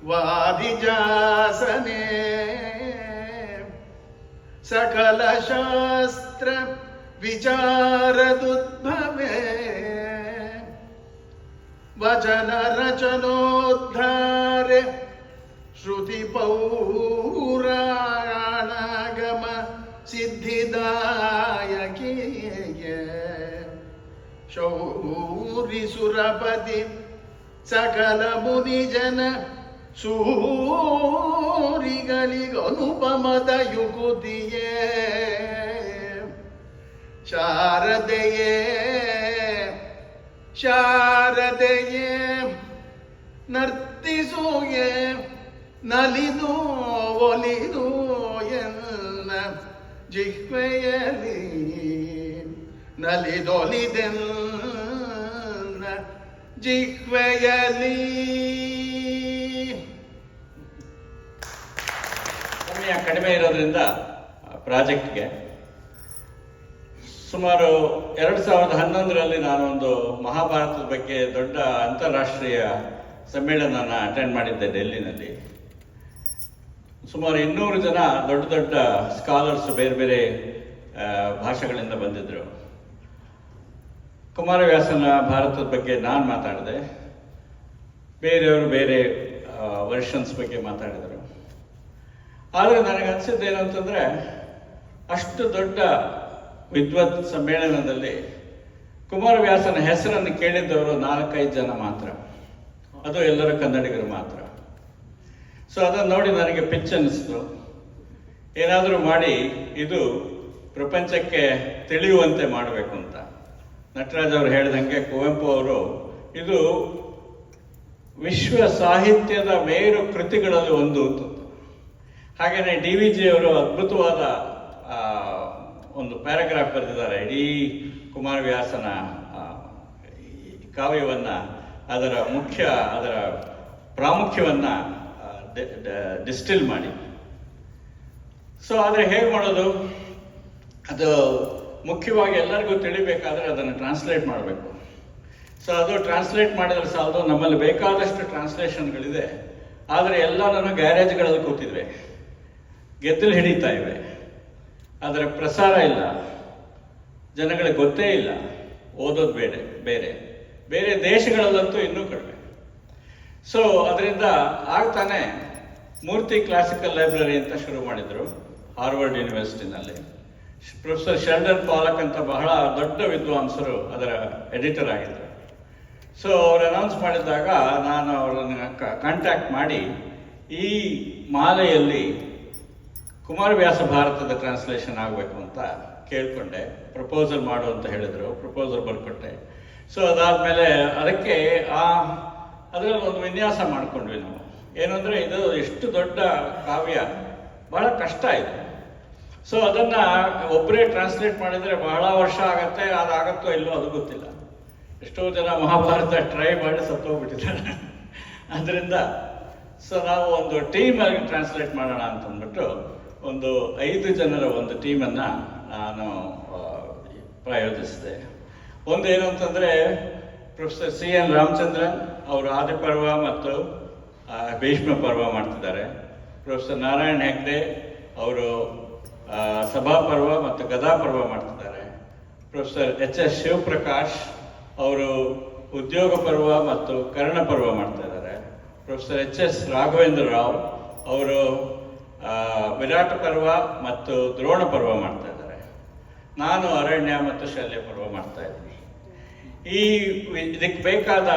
ವಾದಿಜಾಸನೆ ಸಕಲ ಶಾಸ್ತ್ರ ವಿಚಾರದುದ್ಭವೆ ವಚನ ರಚನೋದ್ಧಾರೆ ಶ್ರುತಿ ಪೌರಾಣಗಮ ಸಿದ್ಧಿದಾಯಕಿ ಶೌರಿ ಸುರಪತಿ ಸಕಲ ಮುನಿಜನ ಸೂರಿಗಳಿಗನುಪಮದ ಯುಕುತಿಯೇ ಶಾರದೆಯೇ ಶಾರದೆಯೇ ನರ್ತಿಸುಯೇ ನಲಿದು ಒಲಿದು ಎನ್ನ ಜಿಹ್ವೆಯಲಿ ನಲಿದೊಲಿದೆನ್ನ ಜಿಹ್ವೆಯಲಿ. ಸಮಯ ಕಡಿಮೆ ಇರೋದ್ರಿಂದ ಪ್ರಾಜೆಕ್ಟ್ಗೆ ಸುಮಾರು 2011ರಲ್ಲಿ ನಾನೊಂದು ಮಹಾಭಾರತದ ಬಗ್ಗೆ ದೊಡ್ಡ ಅಂತಾರಾಷ್ಟ್ರೀಯ ಸಮ್ಮೇಳನನ ಅಟೆಂಡ್ ಮಾಡಿದ್ದೆ ಡೆಲ್ಲಿನಲ್ಲಿ. ಸುಮಾರು 200 ಜನ ದೊಡ್ಡ ದೊಡ್ಡ ಸ್ಕಾಲರ್ಸ್ ಬೇರೆ ಬೇರೆ ಭಾಷೆಗಳಿಂದ ಬಂದಿದ್ದರು. ಕುಮಾರವ್ಯಾಸನ ಭಾರತದ ಬಗ್ಗೆ ನಾನು ಮಾತಾಡಿದೆ, ಬೇರೆಯವರು ಬೇರೆ ವರ್ಷನ್ಸ್ ಬಗ್ಗೆ ಮಾತಾಡಿದರು. ಆದರೆ ನನಗನ್ಸಿದ್ದೇನು ಅಂತಂದರೆ, ಅಷ್ಟು ದೊಡ್ಡ ವಿದ್ವತ್ ಸಮ್ಮೇಳನದಲ್ಲಿ ಕುಮಾರವ್ಯಾಸನ ಹೆಸರನ್ನು ಕೇಳಿದ್ದವರು 4-5 ಜನ ಮಾತ್ರ, ಅದು ಎಲ್ಲರೂ ಕನ್ನಡಿಗರು ಮಾತ್ರ. ಸೊ ಅದನ್ನು ನೋಡಿ ನನಗೆ ಪಿಚ್ ಅನ್ನಿಸ್ತು, ಏನಾದರೂ ಮಾಡಿ ಇದು ಪ್ರಪಂಚಕ್ಕೆ ತಿಳಿಯುವಂತೆ ಮಾಡಬೇಕು ಅಂತ. ನಟರಾಜ್ ಅವರು ಹೇಳಿದಂಗೆ ಕುವೆಂಪು ಅವರು ಇದು ವಿಶ್ವ ಸಾಹಿತ್ಯದ ಮೇರು ಕೃತಿಗಳಲ್ಲಿ ಒಂದು. ಹಾಗೆಯೇ DVG ಅವರು ಅದ್ಭುತವಾದ ಒಂದು ಪ್ಯಾರಾಗ್ರಾಫ್ ಬರೆದಿದ್ದಾರೆ. ಇಡೀ ಕುಮಾರವ್ಯಾಸನ ಕಾವ್ಯವನ್ನು, ಅದರ ಪ್ರಾಮುಖ್ಯವನ್ನು ಡಿಸ್ಟಿಲ್ ಮಾಡಿ. ಸೊ ಆದರೆ ಹೇಗೆ ಮಾಡೋದು? ಅದು ಮುಖ್ಯವಾಗಿ ಎಲ್ಲರಿಗೂ ತಿಳಿಬೇಕಾದ್ರೆ ಅದನ್ನು ಟ್ರಾನ್ಸ್ಲೇಟ್ ಮಾಡಬೇಕು. ಸೊ ಅದು ಟ್ರಾನ್ಸ್ಲೇಟ್ ಮಾಡಿದ್ರೆ ಸಾಲದು, ನಮ್ಮಲ್ಲಿ ಬೇಕಾದಷ್ಟು ಟ್ರಾನ್ಸ್ಲೇಷನ್ಗಳಿದೆ. ಆದರೆ ಎಲ್ಲನೂ ಗ್ಯಾರೇಜ್ಗಳಲ್ಲಿ ಕೂತಿದ್ವಿ, ಗೆದ್ದಲು ಹಿಡಿತಾ ಇವೆ, ಅದರ ಪ್ರಸಾರ ಇಲ್ಲ, ಜನಗಳಿಗೆ ಗೊತ್ತೇ ಇಲ್ಲ, ಓದೋದು ಬೇರೆ ಬೇರೆ ದೇಶಗಳಲ್ಲಂತೂ ಇನ್ನೂ ಕಡಿಮೆ. ಸೊ ಅದರಿಂದ ಆಗ್ತಾನೆ ಮೂರ್ತಿ ಕ್ಲಾಸಿಕಲ್ ಲೈಬ್ರರಿ ಅಂತ ಶುರು ಮಾಡಿದರು ಹಾರ್ವರ್ಡ್ ಯೂನಿವರ್ಸಿಟಿನಲ್ಲಿ. ಪ್ರೊಫೆಸರ್ ಶೆಲ್ಡನ್ ಪಾಲಕ್ ಅಂತ ಬಹಳ ದೊಡ್ಡ ವಿದ್ವಾಂಸರು ಅದರ ಎಡಿಟರ್ ಆಗಿದ್ದರು. ಸೊ ಅವರು ಅನೌನ್ಸ್ ಮಾಡಿದಾಗ ನಾನು ಅವರನ್ನು ಕಾಂಟ್ಯಾಕ್ಟ್ ಮಾಡಿ ಈ ಮಾಲೆಯಲ್ಲಿ ಕುಮಾರವ್ಯಾಸ ಭಾರತದ ಟ್ರಾನ್ಸ್ಲೇಷನ್ ಆಗಬೇಕು ಅಂತ ಕೇಳಿಕೊಂಡೆ. ಪ್ರಪೋಸಲ್ ಮಾಡು ಅಂತ ಹೇಳಿದರು, ಪ್ರಪೋಸಲ್ ಬರ್ಕೊಟ್ಟೆ. ಸೊ ಅದಾದಮೇಲೆ ಅದಕ್ಕೆ ಅದರಲ್ಲಿ ಒಂದು ವಿನ್ಯಾಸ ಮಾಡಿಕೊಂಡ್ವಿ ನಾವು. ಏನು ಅಂದರೆ, ಇದು ಎಷ್ಟು ದೊಡ್ಡ ಕಾವ್ಯ, ಬಹಳ ಕಷ್ಟ ಇದೆ. ಸೊ ಅದನ್ನು ಒಬ್ಬರೇ ಟ್ರಾನ್ಸ್ಲೇಟ್ ಮಾಡಿದರೆ ಬಹಳ ವರ್ಷ ಆಗತ್ತೆ, ಅದಾಗತ್ತೋ ಇಲ್ಲೋ ಅದು ಗೊತ್ತಿಲ್ಲ. ಎಷ್ಟೋ ಜನ ಮಹಾಭಾರತ ಟ್ರೈ ಮಾಡಿ ಸತ್ತೋಗ್ಬಿಟ್ಟಿದ್ದಾರೆ. ಅದರಿಂದ ಸೊ ನಾವು ಒಂದು ಟೀಮಾಗಿ ಟ್ರಾನ್ಸ್ಲೇಟ್ ಮಾಡೋಣ ಅಂತಂದ್ಬಿಟ್ಟು ಒಂದು 5 ಜನರ ಒಂದು ಟೀಮನ್ನು ನಾನು ಪ್ರಾಯೋಜಿಸಿದೆ. ಒಂದೇನು ಅಂತಂದರೆ, ಪ್ರೊಫೆಸರ್ CN ರಾಮಚಂದ್ರನ್ ಅವರು ಆದಿಪರ್ವ ಮತ್ತು ಭೀಷ್ಮ ಪರ್ವ ಮಾಡ್ತಿದ್ದಾರೆ. ಪ್ರೊಫೆಸರ್ ನಾರಾಯಣ್ ಹೆಗ್ಡೆ ಅವರು ಸಭಾಪರ್ವ ಮತ್ತು ಗದಾಪರ್ವ ಮಾಡ್ತಿದ್ದಾರೆ. ಪ್ರೊಫೆಸರ್ HS ಶಿವಪ್ರಕಾಶ್ ಅವರು ಉದ್ಯೋಗ ಪರ್ವ ಮತ್ತು ಕರ್ಣ ಪರ್ವ ಮಾಡ್ತಾ ಇದ್ದಾರೆ. ಪ್ರೊಫೆಸರ್ HS ರಾಘವೇಂದ್ರ ರಾವ್ ಅವರು ವಿರಾಟ ಪರ್ವ ಮತ್ತು ದ್ರೋಣ ಪರ್ವ ಮಾಡ್ತಾ ಇದ್ದಾರೆ. ನಾನು ಅರಣ್ಯ ಮತ್ತು ಶಲ್ಯ ಪರ್ವ ಮಾಡ್ತಾ ಇದ್ದೀನಿ. ಇದಕ್ಕೆ ಬೇಕಾದ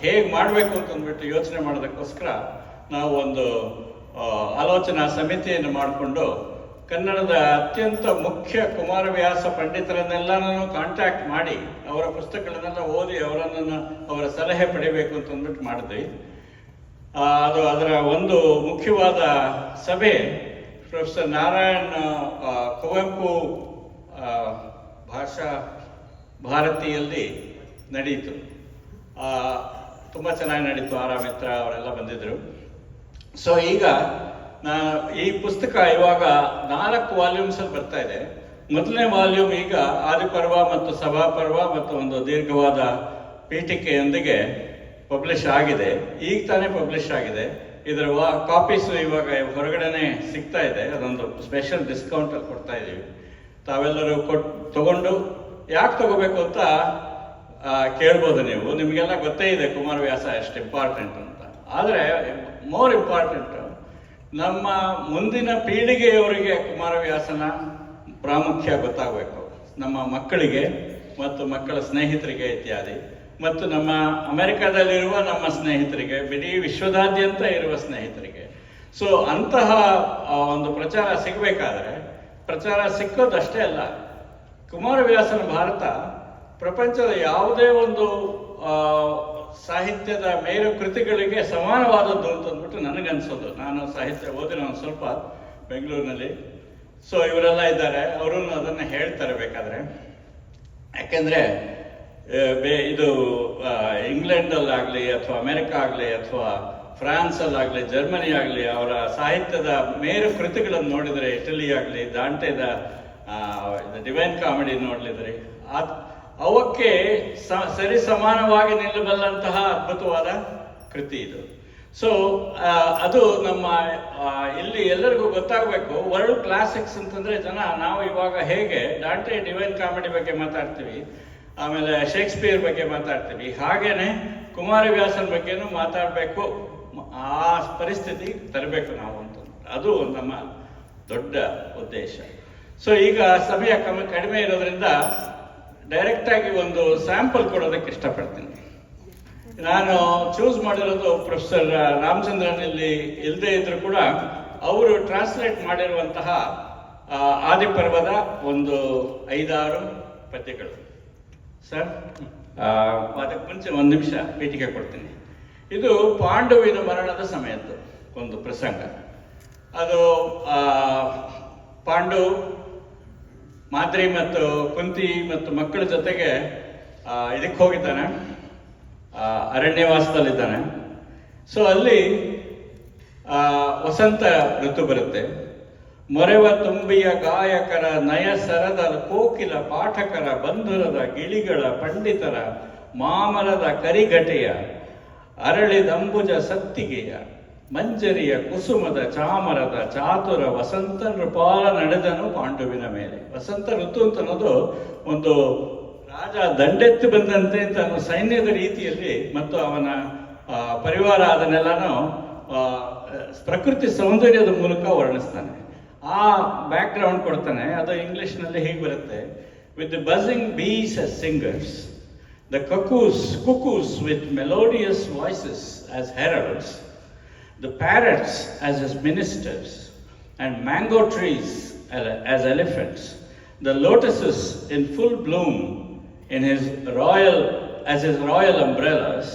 ಹೇಗೆ ಮಾಡಬೇಕು ಅಂತಂದ್ಬಿಟ್ಟು ಯೋಚನೆ ಮಾಡೋದಕ್ಕೋಸ್ಕರ ನಾವು ಒಂದು ಆಲೋಚನಾ ಸಮಿತಿಯನ್ನು ಮಾಡಿಕೊಂಡು ಕನ್ನಡದ ಅತ್ಯಂತ ಮುಖ್ಯ ಕುಮಾರವ್ಯಾಸ ಪಂಡಿತರನ್ನೆಲ್ಲನೂ ಕಾಂಟ್ಯಾಕ್ಟ್ ಮಾಡಿ ಅವರ ಪುಸ್ತಕಗಳನ್ನೆಲ್ಲ ಓದಿ ಅವರ ಸಲಹೆ ಪಡಿಬೇಕು ಅಂತಂದ್ಬಿಟ್ಟು ಮಾಡಿದ್ವಿ. ಅದರ ಒಂದು ಮುಖ್ಯವಾದ ಸಭೆ ಪ್ರೊಫೆಸರ್ ನಾರಾಯಣ್ ಕುವೆಂಪು ಭಾಷಾ ಭಾರತಿಯಲ್ಲಿ ನಡೆಯಿತು. ತುಂಬ ಚೆನ್ನಾಗಿ ನಡೀತು. ಆರಾಮಿತ್ರ ಅವರೆಲ್ಲ ಬಂದಿದ್ದರು. ಸೊ ಈಗ ಈ ಪುಸ್ತಕ ಇವಾಗ 4 ವಾಲ್ಯೂಮ್ಸಲ್ಲಿ ಬರ್ತಾ ಇದೆ. ಮೊದಲನೇ ವಾಲ್ಯೂಮ್ ಈಗ ಆದಿಪರ್ವ ಮತ್ತು ಸಭಾಪರ್ವ ಮತ್ತು ಒಂದು ದೀರ್ಘವಾದ ಪೀಠಿಕೆಯೊಂದಿಗೆ ಪಬ್ಲಿಷ್ ಆಗಿದೆ, ಈಗ ತಾನೇ ಪಬ್ಲಿಷ್ ಆಗಿದೆ. ಇದರ ಕಾಪೀಸು ಇವಾಗ ಹೊರಗಡೆನೆ ಸಿಗ್ತಾ ಇದೆ. ಅದೊಂದು ಸ್ಪೆಷಲ್ ಡಿಸ್ಕೌಂಟಲ್ಲಿ ಕೊಡ್ತಾ ಇದ್ದೀವಿ. ತಾವೆಲ್ಲರೂ ತಗೊಂಡು ಯಾಕೆ ತಗೋಬೇಕು ಅಂತ ಕೇಳ್ಬೋದು ನೀವು. ನಿಮಗೆಲ್ಲ ಗೊತ್ತೇ ಇದೆ ಕುಮಾರವ್ಯಾಸ ಎಷ್ಟು ಇಂಪಾರ್ಟೆಂಟ್ ಅಂತ. ಆದರೆ ಮೋರ್ ಇಂಪಾರ್ಟೆಂಟ್, ನಮ್ಮ ಮುಂದಿನ ಪೀಳಿಗೆಯವರಿಗೆ ಕುಮಾರವ್ಯಾಸನ ಪ್ರಾಮುಖ್ಯ ಗೊತ್ತಾಗಬೇಕು. ನಮ್ಮ ಮಕ್ಕಳಿಗೆ ಮತ್ತು ಮಕ್ಕಳ ಸ್ನೇಹಿತರಿಗೆ ಇತ್ಯಾದಿ, ಮತ್ತು ನಮ್ಮ ಅಮೆರಿಕದಲ್ಲಿರುವ ನಮ್ಮ ಸ್ನೇಹಿತರಿಗೆ, ಇಡೀ ವಿಶ್ವದಾದ್ಯಂತ ಇರುವ ಸ್ನೇಹಿತರಿಗೆ. ಸೊ ಅಂತಹ ಒಂದು ಪ್ರಚಾರ ಸಿಗಬೇಕಾದ್ರೆ, ಪ್ರಚಾರ ಸಿಕ್ಕೋದಷ್ಟೇ ಅಲ್ಲ, ಕುಮಾರವ್ಯಾಸನ ಭಾರತ ಪ್ರಪಂಚದ ಯಾವುದೇ ಒಂದು ಸಾಹಿತ್ಯದ ಮೇರು ಕೃತಿಗಳಿಗೆ ಸಮಾನವಾದದ್ದು ಅಂತಂದ್ಬಿಟ್ಟು ನನಗನ್ಸೋದು. ನಾನು ಸಾಹಿತ್ಯ ಓದಿನ ಒಂದು ಸ್ವಲ್ಪ ಬೆಂಗಳೂರಿನಲ್ಲಿ. ಸೊ ಇವರೆಲ್ಲ ಇದ್ದಾರೆ, ಅವರು ಅದನ್ನು ಹೇಳ್ತಾರೆ ಬೇಕಾದ್ರೆ. ಯಾಕೆಂದರೆ ಇದು ಇಂಗ್ಲೆಂಡಲ್ಲಾಗಲಿ ಅಥವಾ ಅಮೆರಿಕ ಆಗಲಿ ಅಥವಾ ಫ್ರಾನ್ಸಲ್ಲಾಗಲಿ ಜರ್ಮನಿ ಆಗಲಿ ಅವರ ಸಾಹಿತ್ಯದ ಮೇರು ಕೃತಿಗಳನ್ನು ನೋಡಿದರೆ, ಇಟಲಿ ಆಗಲಿ ದಾಂಟೆದ ಡಿವೈನ್ ಕಾಮಿಡಿ ನೋಡಲಿದ್ರೆ ಅವಕ್ಕೆ ಸರಿ ಸಮಾನವಾಗಿ ನಿಲ್ಲಬಲ್ಲಂತಹ ಅದ್ಭುತವಾದ ಕೃತಿ ಇದು. ಸೊ ಅದು ನಮ್ಮ ಇಲ್ಲಿ ಎಲ್ಲರಿಗೂ ಗೊತ್ತಾಗಬೇಕು. ವರ್ಲ್ಡ್ ಕ್ಲಾಸಿಕ್ಸ್ ಅಂತಂದ್ರೆ ನಾವು ಇವಾಗ ಹೇಗೆ ಡಾಂಟೆ ಡಿವೈನ್ ಕಾಮಿಡಿ ಬಗ್ಗೆ ಮಾತಾಡ್ತೀವಿ, ಆಮೇಲೆ ಶೇಕ್ಸ್ಪಿಯರ್ ಬಗ್ಗೆ ಮಾತಾಡ್ತೀವಿ, ಹಾಗೇನೆ ಕುಮಾರವ್ಯಾಸನ ಬಗ್ಗೆನೂ ಮಾತಾಡಬೇಕು. ಆ ಪರಿಸ್ಥಿತಿ ತರಬೇಕು ನಾವು ಅಂತ, ಅದು ನಮ್ಮ ದೊಡ್ಡ ಉದ್ದೇಶ. ಸೊ ಈಗ ಸಮಯ ಕಡಿಮೆ ಇರೋದ್ರಿಂದ ಡೈರೆಕ್ಟ್ ಆಗಿ ಒಂದು ಸ್ಯಾಂಪಲ್ ಕೊಡೋದಕ್ಕೆ ಇಷ್ಟಪಡ್ತೀನಿ. ನಾನು ಚೂಸ್ ಮಾಡಿರೋದು ಪ್ರೊಫೆಸರ್ ರಾಮಚಂದ್ರನ್ ಇಲ್ಲಿ ಇಲ್ಲದೆ ಇದ್ರು ಕೂಡ ಅವರು ಟ್ರಾನ್ಸ್ಲೇಟ್ ಮಾಡಿರುವಂತಹ ಆದಿಪರ್ವದ ಒಂದು 5-6 ಪದ್ಯಗಳು. ಸರ್, ಅದಕ್ಕೆ ಮುಂಚೆ ಒಂದು ನಿಮಿಷ ಪೀಠಿಕೆ ಕೊಡ್ತೀನಿ. ಇದು ಪಾಂಡುವಿನ ಮರಣದ ಸಮಯದ್ದು ಒಂದು ಪ್ರಸಂಗ. ಅದು ಪಾಂಡು, ಮಾದ್ರಿ ಮತ್ತು ಕುಂತಿ ಮತ್ತು ಮಕ್ಕಳ ಜೊತೆಗೆ ಇದಕ್ಕೆ ಹೋಗಿದ್ದಾನೆ, ಅರಣ್ಯವಾಸದಲ್ಲಿದ್ದಾನೆ. ಸೊ ಅಲ್ಲಿ ವಸಂತ ಋತು ಬರುತ್ತೆ. ಮೊರೆವ ತುಂಬಿಯ ಗಾಯಕರ ನಯಸರದ ಕೋಕಿಲ ಪಾಠಕರ ಬಂಧುರದ ಗಿಳಿಗಳ ಪಂಡಿತರ ಮಾಮರದ ಕರಿಘಟೆಯ ಅರಳಿದಂಬುಜ ಸತ್ತಿಗೆಯ ಮಂಜರಿಯ ಕುಸುಮದ ಚಾಮರದ ಚಾತುರ ವಸಂತ ನೃಪಾಲ ನಡೆದನು ಪಾಂಡುವಿನ ಮೇಲೆ. ವಸಂತ ಋತು ಅಂತ ಅನ್ನೋದು ಒಂದು ರಾಜ ದಂಡೆತ್ತಿ ಬಂದಂತೆ ಅಂತ ಅನ್ನೋ ಸೈನ್ಯದ ರೀತಿಯಲ್ಲಿ, ಮತ್ತು ಅವನ ಪರಿವಾರ ಅದನ್ನೆಲ್ಲಾನು ಪ್ರಕೃತಿ ಸೌಂದರ್ಯದ ಮೂಲಕ ವರ್ಣಿಸ್ತಾನೆ. ಆ ಬ್ಯಾಕ್ ಗ್ರೌಂಡ್ ಕೊಡ್ತಾನೆ. ಅದು ಇಂಗ್ಲಿಷ್ನಲ್ಲಿ ಹೀಗೆ ಬರುತ್ತೆ: with the buzzing bees as singers, the cuckoos with melodious voices as heralds, the parrots as his ministers, and mango trees as elephants, the lotuses in full bloom in his royal umbrellas,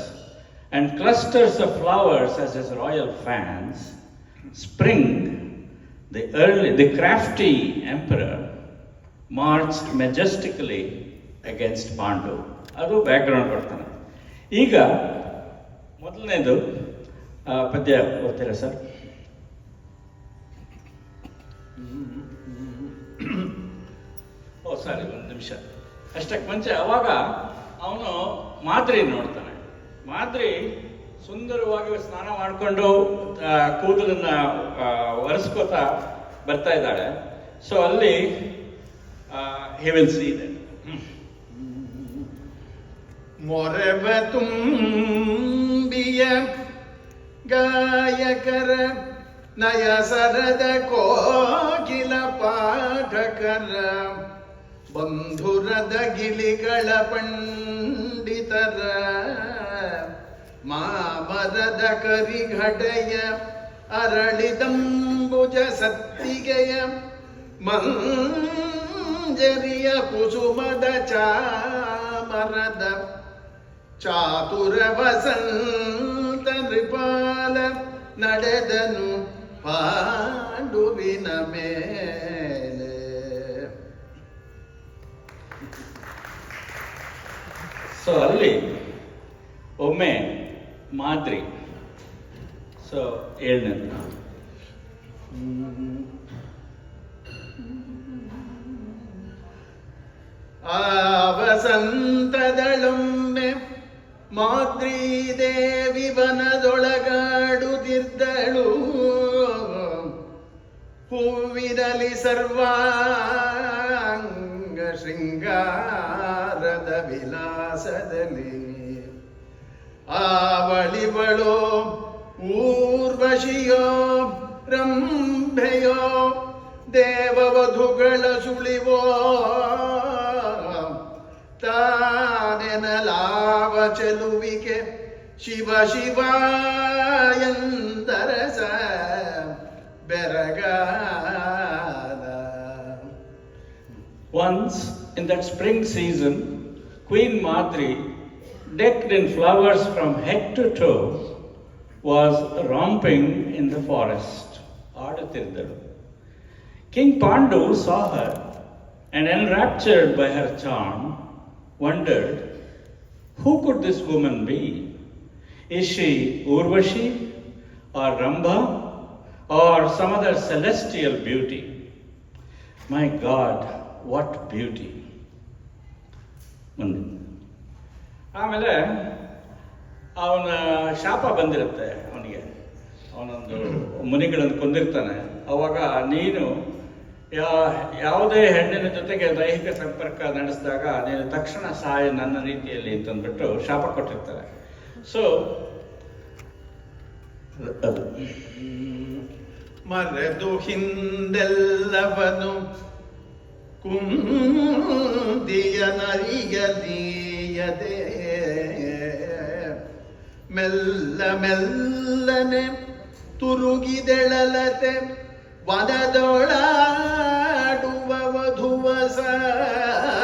and clusters of flowers as his royal fans. Spring, the crafty emperor, marched majestically against Pandu. ಅದು background ಕೊಡ್ತಾನೆ. ಈಗ ಮೊದಲನೇದು ಪದ್ಯ ಓದ್ತೀರಾ sir? ಸಾರಿ, ಒಂದು ನಿಮಿಷ ಅಷ್ಟಕ್ಕೆ ಮುಂಚೆ. ಅವಾಗ ಅವನು ಮಾದ್ರಿ ನೋಡ್ತಾನೆ. ಮಾದ್ರಿ ಸುಂದರವಾಗಿ ಸ್ನಾನ ಮಾಡಿಕೊಂಡು ಕೂದಲನ್ನ ಒರೆಸ್ಕೋತಾ ಬರ್ತಾ ಇದ್ದಾಳೆ. ಸೊ ಅಲ್ಲಿ he will see that. ಮೊರೆವ ತುಂಬಿಯ ಗಾಯಕರ ನಯಸರದ ಕೋಕಿಲ ಪಾಠಕರ ಬಂಧುರದ ಗಿಳಿಗಳ ಪಂಡಿತರ ಮಾಮರದ ಕರಿಘಟೆಯ ಅರಳಿದಂಬುಜ ಸತ್ತಿಗೆಯ ಮಂಜರಿಯ ಕುಸುಮದ ಚಾಮರದ ಚಾತುರ ವಸಂತ ನೃಪಾಲ ನಡೆದನು ಪಾಂಡುವಿನ ಮೇಲೆ. ಸೊ ಅಲ್ಲಿ ಒಮ್ಮೆ ಮಾದ್ರಿ, ಸೊ 7ನೇದು, ಆ ವಸಂತದಳೊಮ್ಮೆ ಮಾದ್ರೀದೇವಿ ವನದೊಳಗಾಡುತ್ತಿದ್ದಳು, ಹೂವಿನಲ್ಲಿ ಸರ್ವಾಂಗ ಶೃಂಗಾರದ ವಿಲಾಸದಲ್ಲಿ. ಆವಳಿವಳೋ ಊರ್ವಶಿಯೋ ರಂಭೆಯೋ ದೇವವಧುಗಳ ಸುಳಿವೋ ತಾನೆನಲಾವ ಚೆಲುವಿಕೆ Shiva Shiva ಎಂದರಸ ಬೆರಗಾದ. Once in that spring season, Queen Madri, decked in flowers from head to toe, was romping in the forest. ಆಡುತ್ತಿದ್ದಳು. King Pandu saw her and, enraptured by her charm, wondered, who could this woman be? Is she Urvashi or Rambha or some other celestial beauty? My God, what beauty! ಆಮೇಲೆ ಅವನ ಶಾಪ ಬಂದಿರುತ್ತೆ ಅವನಿಗೆ. ಅವನೊಂದು ಮುನಿಗಳನ್ನು ಕೊಂದಿರ್ತಾನೆ. ಅವಾಗ ನೀನು ಯಾವುದೇ ಹೆಣ್ಣಿನ ಜೊತೆಗೆ ದೈಹಿಕ ಸಂಪರ್ಕ ನಡೆಸಿದಾಗ ನೀನು ತಕ್ಷಣ ಸಾಯ ನನ್ನ ರೀತಿಯಲ್ಲಿ ಅಂತಂದ್ಬಿಟ್ಟು ಶಾಪ ಕೊಟ್ಟಿರ್ತಾರೆ. ಸೊ ಮರೆದು ಹಿಂದೆಲ್ಲವನು ಕುಂದಿಯನರಿಯದೀಯದೆ ಮೆಲ್ಲ ಮೆಲ್ಲನೆ ತುರುಗಿದೆಳಲತೆ ವನದೊಳಾಡುವ ವಧುವ ಸಾರಿದನು.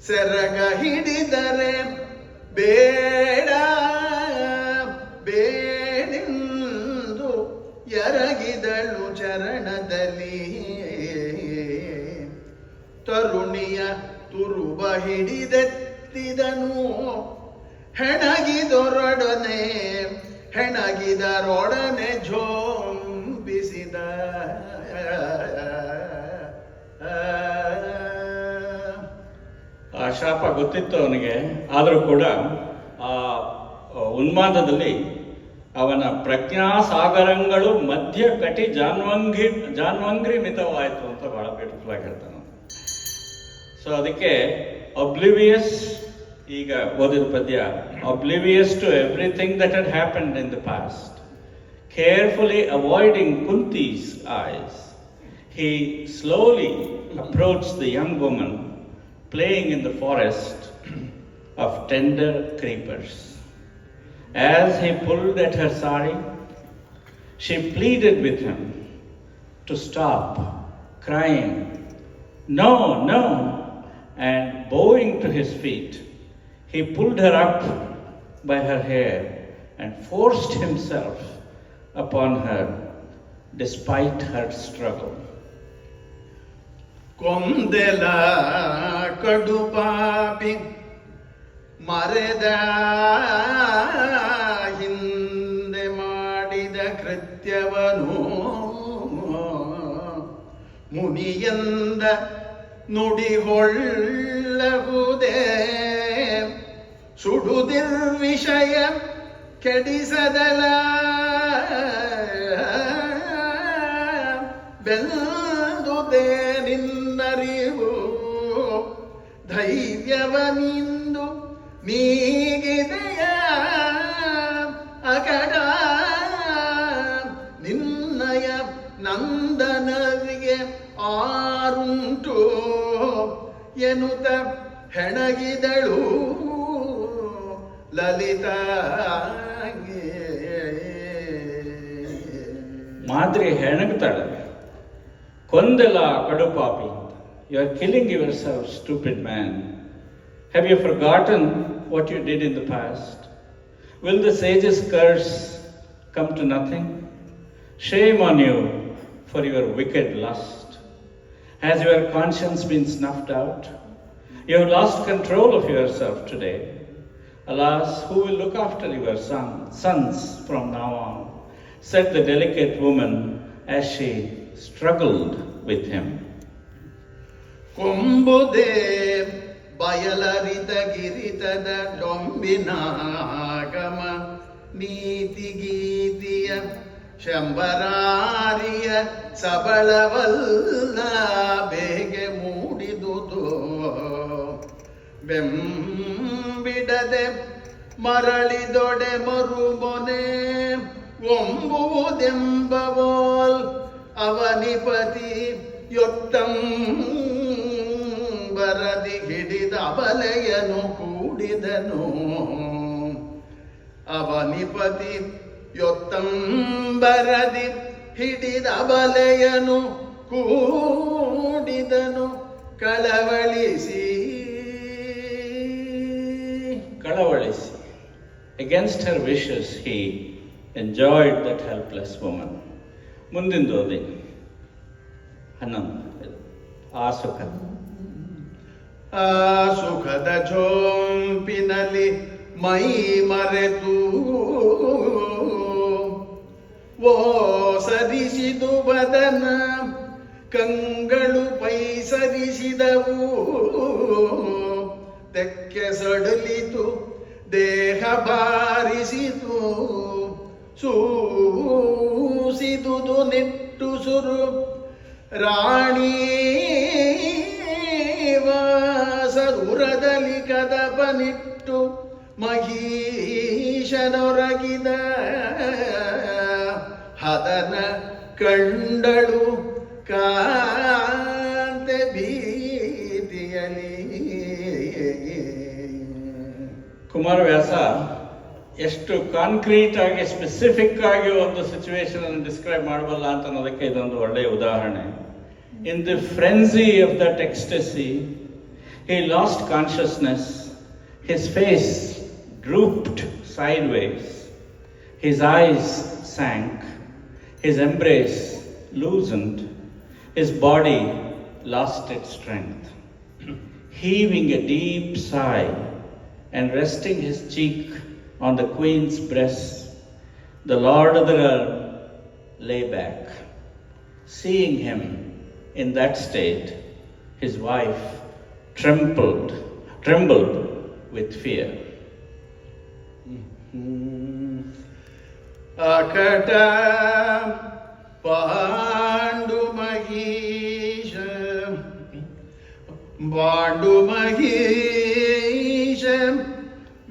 ಸೆರಗ ಹಿಡಿದರೆ ಬೇಡ ಬೇಡೆಂದು ಎರಗಿದಳು ಚರಣದಲ್ಲಿ. ತರುಣಿಯ ತುರುಬ ಹಿಡಿದೆತ್ತಿದನು, ಹೆಣಗಿದರೊಡನೆ ಝೋಂಬಿಸಿದ. ಆ ಶಾಪ ಗೊತ್ತಿತ್ತು ಅವನಿಗೆ. ಆದರೂ ಕೂಡ ಆ ಉನ್ಮಾದದಲ್ಲಿ ಅವನ ಪ್ರಜ್ಞಾಸಾಗರಗಳು ಮಧ್ಯ ಕಟಿ ಜಾನ್ವಂಗ್ರಿ ಮಿತವಾಯಿತು ಅಂತ ಬಹಳ ಬ್ಯೂಟಿಫುಲ್ ಆಗಿ ಹೇಳ್ತಾನೆ. ಸೊ ಅದಕ್ಕೆ ಅಬ್ಲಿವಿಯಸ್, ಈಗ ಓದಿದ ಪದ್ಯ, oblivious to everything that had happened in the past, carefully avoiding Kunti's eyes, he slowly approached the young woman playing in the forest of tender creepers. As he pulled at her sari, she pleaded with him to stop, crying, "No, no," and bowing to his feet, he pulled her up by her hair and forced himself upon her despite her struggle. ಕೊಂದೆಲ ಕಡುಪಾಪಿ ಮರೆದ ಹಿಂದೆ ಮಾಡಿದ ಕೃತ್ಯವನು ಮುನಿಯಂದ ನುಡಿಹೊಳ್ಳಹುದೇ ಸುಡುದಿರ್ವಿಷಯ ಕೆಡಿಸದಲ ಬೆಂದುದೇ ನಿನ್ನರಿವು ಧೈರ್ಯವನಿಂದು ನೀಗಿದೆಯ ಅಕಡ ನಿನ್ನಯ ನಂದನರಿಗೆ ಆರುಂಟು ಎನ್ನುತ್ತ ಹೆಣಗಿದಳು Lalitha. Madri ಹೆಣಗ್ತಾಳೆ, ಕೊಂದೆಲ ಕಡುಪಾಪಿ. You are killing yourself, stupid man. Have you forgotten what you did in the past? Will the sage's curse come to nothing? Shame on you for your wicked lust. Has your conscience been snuffed out? You have lost control of yourself today. Alas, who will look after your sons from now on? Said the delicate woman as she struggled with him. ಕೊಂಬುದೇ ಬಯಲರಿತ ಗಿರಿತದ ಡೊಂಬಿನಾಗಮ ನೀತಿ ಗೀತಿಯ ಶಂಬರಾರಿಯ ಸಬಳವಲ್ಲ ಬೇಗೆ ಮೂಡಿದುದು ಬೆಂಬಿಡದೆ ಮರಳಿದೊಡೆ ಮರುಮೊನೆ ಒಂಬುವುದೆಂಬವೋಲ್ ಅವನಿಪತಿ ಯೊತ್ತಂ ಬರದಿ ಹಿಡಿದ ಅಬಲೆಯನು ಕೂಡಿದನು ಅವನಿಪತಿ ಯೊತ್ತಂಬರದಿ ಹಿಡಿದ ಅಬಲೆಯನು ಕೂಡಿದನು ಕಳವಳಿಸಿ. Against her wishes, he enjoyed that helpless woman. ಮುಂದಿಂದು ಓದಿ 11. ಆ ಸುಖದ ಜೋಂಪಿನಲ್ಲಿ ಮೈ ಮರೆತು ಓ ಸರಿಸಿದು ಬದನ ಕಂಗಳು ಪೈಸರಿಸಿದವು ತೆಕ್ಕೆ ಸಡಲಿತು ದೇಹ ಬಾರಿಸಿತು ಸೂಸಿದುದು ನಿಟ್ಟುಸುರು ರಾಣಿ ವಾಸದುರದಲ್ಲಿ ಕದಪನಿಟ್ಟು ಮಹೀಶನೊರಗಿದ ಹದನ ಕಂಡಳು ಕಾಂತೆ ಭೀತಿಯಲಿ. ಕುಮಾರವ್ಯಾಸ ಎಷ್ಟು ಕಾನ್ಕ್ರೀಟ್ ಆಗಿ ಸ್ಪೆಸಿಫಿಕ್ ಆಗಿ ಒಂದು ಸಿಚುವೇಶನ್ ಅನ್ನು ಡಿಸ್ಕ್ರೈಬ್ ಮಾಡಬಲ್ಲ ಅಂತ ಅನ್ನೋದಕ್ಕೆ ಇದೊಂದು ಒಳ್ಳೆಯ ಉದಾಹರಣೆ. In the frenzy of that ecstasy he lost consciousness, his face drooped sideways, his eyes sank, his embrace loosened, his body lost its strength. Heaving a deep sigh and resting his cheek on the queen's breast, the lord of the realm lay back. Seeing him in that state, his wife trembled with fear. ಅಕಟ ಪಾಂಡು ಮಹೀಶ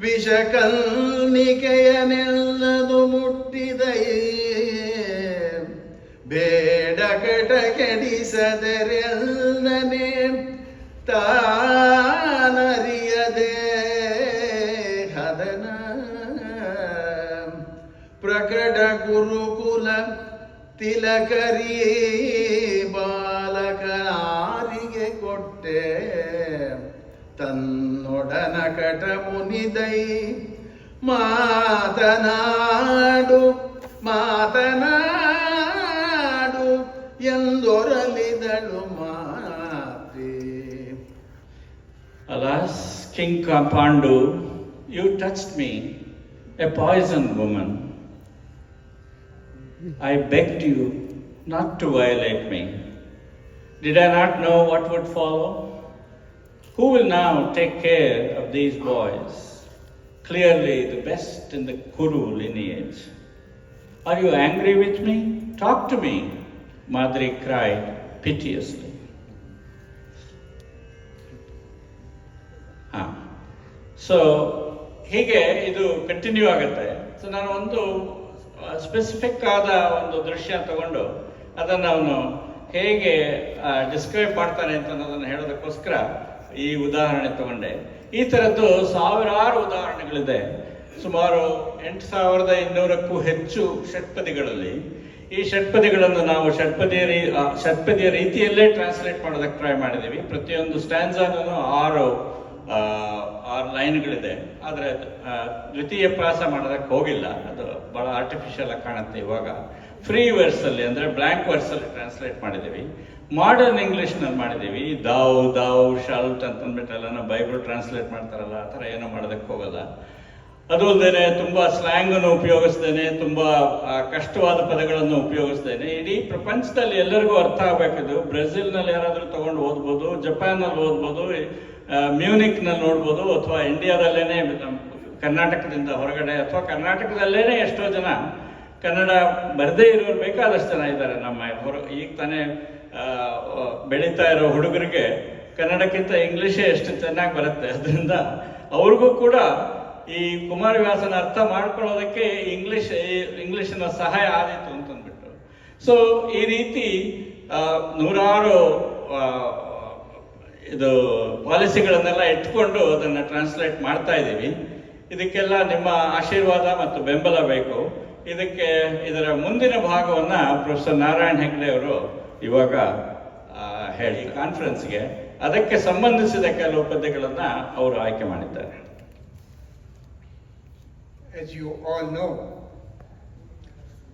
ವಿಷಕಲ್ನಿಕೆಯನೆಲ್ಲದು ಮುಟ್ಟಿದೆಯೇ ಬೇಡ ಕಟ ಕೆಡಿಸದರೆಲ್ಲನೆ ತಾನರಿಯದೆ ಹದನ ಪ್ರಕಟ ಗುರುಕುಲ ತಿಲಕರಿ ಬಾಲಕನಾರಿಗೆ ಕೊಟ್ಟೆ ತನ್ನೊಡನ ಕಟ ಮುನಿದೈ ಮಾತನಾಡು ಎಂದೊರಲಿದಳು ಮಾತೆ. Alas, King Pandu, you touched me, a poisoned woman. I begged you not to violate me. Did I not know what would follow? Who will now take care of these boys? Clearly the best in the Kuru lineage. Are you angry with me? Talk to me, Madri cried piteously. So ಹೀಗೆ ಇದು continue ಆಗುತ್ತೆ. So ನಾನು ಒಂದು specific ಆದ ಒಂದು ದೃಶ್ಯ ತಗೊಂಡು ಅದನ್ನು ಅವನು ಹೇಗೆ ಡಿಸ್ಕ್ರೈಬ್ ಮಾಡ್ತಾನೆ ಅಂತ ಅನ್ನೋದನ್ನು ಹೇಳೋದಕ್ಕೋಸ್ಕರ ಈ ಉದಾಹರಣೆ ತಗೊಂಡೆ. ಈ ಥರದ್ದು ಸಾವಿರಾರು ಉದಾಹರಣೆಗಳಿದೆ. ಸುಮಾರು 8200ಕ್ಕೂ ಹೆಚ್ಚು ಷಟ್ಪದಿಗಳಲ್ಲಿ ಈ ಷಟ್ಪದಿಗಳನ್ನು ನಾವು ಷಟ್ಪದಿಯ ರೀತಿಯಲ್ಲೇ ಟ್ರಾನ್ಸ್ಲೇಟ್ ಮಾಡೋದಕ್ಕೆ ಟ್ರೈ ಮಾಡಿದ್ದೀವಿ. ಪ್ರತಿಯೊಂದು ಸ್ಟ್ಯಾನ್ಸಾನು 6 ಲೈನ್ಗಳಿದೆ. ಆದರೆ ದ್ವಿತೀಯ ಪ್ರಾಸ ಮಾಡೋದಕ್ಕೆ ಹೋಗಿಲ್ಲ, ಅದು ಬಹಳ ಆರ್ಟಿಫಿಷಿಯಲ್ ಆಗಿ ಕಾಣುತ್ತೆ. ಇವಾಗ ಫ್ರೀ ವರ್ಸಲ್ಲಿ ಅಂದರೆ ಬ್ಲ್ಯಾಂಕ್ ವರ್ಸಲ್ಲಿ ಟ್ರಾನ್ಸ್ಲೇಟ್ ಮಾಡಿದ್ದೀವಿ. ಮಾಡರ್ನ್ ಇಂಗ್ಲೀಷ್ನಲ್ಲಿ ಮಾಡಿದ್ದೀವಿ. ದೌ ಶಾಲ್ಟ್ ಅಂತಂದ್ಬಿಟ್ಟೆಲ್ಲ ನಾವು ಬೈಬಲ್ ಟ್ರಾನ್ಸ್ಲೇಟ್ ಮಾಡ್ತಾರಲ್ಲ, ಆ ಥರ ಏನೋ ಮಾಡೋದಕ್ಕೆ ಹೋಗಲ್ಲ. ಅದು ಅಲ್ಲದೆ ತುಂಬ ಸ್ಲ್ಯಾಂಗನ್ನು ಉಪಯೋಗಿಸ್ದೇನೆ, ತುಂಬ ಕಷ್ಟವಾದ ಪದಗಳನ್ನು ಉಪಯೋಗಿಸ್ದೇನೆ ಇಡೀ ಪ್ರಪಂಚದಲ್ಲಿ ಎಲ್ಲರಿಗೂ ಅರ್ಥ ಆಗಬೇಕಿದು. ಬ್ರೆಜಿಲ್ನಲ್ಲಿ ಯಾರಾದರೂ ತೊಗೊಂಡು ಓದ್ಬೋದು, ಜಪಾನಲ್ಲಿ ಓದ್ಬೋದು, ಮ್ಯೂನಿಕ್ನಲ್ಲಿ ನೋಡ್ಬೋದು, ಅಥವಾ ಇಂಡಿಯಾದಲ್ಲೇ ಕರ್ನಾಟಕದಿಂದ ಹೊರಗಡೆ, ಅಥವಾ ಕರ್ನಾಟಕದಲ್ಲೇ ಎಷ್ಟೋ ಜನ ಕನ್ನಡ ಬರದೇ ಇರೋರು ಬೇಕಾದಷ್ಟು ಜನ ಇದ್ದಾರೆ ನಮ್ಮ ಈಗ ತಾನೇ ಬೆಳೀತಾ ಇರೋ ಹುಡುಗರಿಗೆ ಕನ್ನಡಕ್ಕಿಂತ ಇಂಗ್ಲೀಷೇ ಎಷ್ಟು ಚೆನ್ನಾಗಿ ಬರುತ್ತೆ. ಅದರಿಂದ ಅವ್ರಿಗೂ ಕೂಡ ಈ ಕುಮಾರವ್ಯಾಸನ ಅರ್ಥ ಮಾಡ್ಕೊಳ್ಳೋದಕ್ಕೆ ಇಂಗ್ಲೀಷಿನ ಸಹಾಯ ಆದೀತು ಅಂತಂದ್ಬಿಟ್ಟು. ಸೊ ಈ ರೀತಿ ನೂರಾರು ಇದು ಪಾಲಿಸಿಗಳನ್ನೆಲ್ಲ ಇಟ್ಕೊಂಡು ಅದನ್ನು ಟ್ರಾನ್ಸ್ಲೇಟ್ ಮಾಡ್ತಾ ಇದ್ದೀವಿ. ಇದಕ್ಕೆಲ್ಲ ನಿಮ್ಮ ಆಶೀರ್ವಾದ ಮತ್ತು ಬೆಂಬಲ ಬೇಕು. ಇದರ ಮುಂದಿನ ಭಾಗವನ್ನು ಪ್ರೊಫೆಸರ್ ನಾರಾಯಣ್ ಹೆಗ್ಡೆ ಅವರು ಇವಾಗ ಹೇಳಿ ಕಾನ್ಫರೆನ್ಸ್ಗೆ ಅದಕ್ಕೆ ಸಂಬಂಧಿಸಿದ ಕೆಲವು ಪದ್ಯಗಳನ್ನು ಅವರು ಆಯ್ಕೆ ಮಾಡಿದ್ದಾರೆ. As you all know,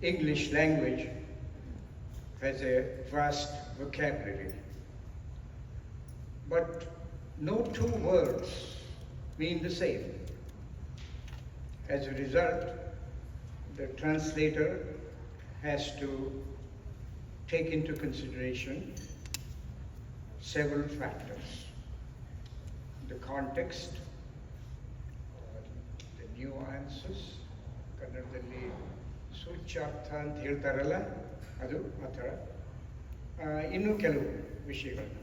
English language has a vast vocabulary, but no two words mean the same. As a result, the translator has to take into consideration several factors: the context, the nuances, ಕನ್ನಡದಲ್ಲಿ ಸೂಚ್ಯಾರ್ಥ ಅಂತ ಹೇಳ್ತಾರಲ್ಲ ಅದು ಆ ಥರ, ಇನ್ನೂ ಕೆಲವು ವಿಷಯಗಳನ್ನು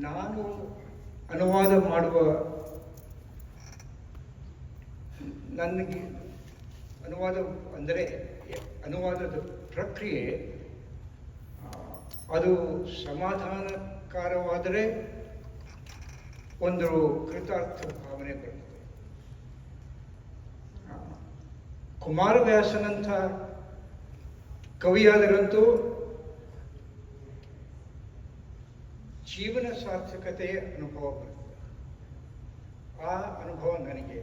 ನಾನು ಅನುವಾದ ಮಾಡುವ ನನಗೆ ಅನುವಾದ ಅಂದರೆ ಅನುವಾದದ ಪ್ರಕ್ರಿಯೆ ಅದು ಸಮಾಧಾನಕರವಾದರೆ ಒಂದು ಕೃತಾರ್ಥ ಭಾವನೆ ಬರ್ತದೆ. ಕುಮಾರವ್ಯಾಸನಂಥ ಕವಿಯಾದರಂತೂ ಜೀವನ ಸಾರ್ಥಕತೆಯ ಅನುಭವ ಬರ್ತದೆ. ಆ ಅನುಭವ ನನಗೆ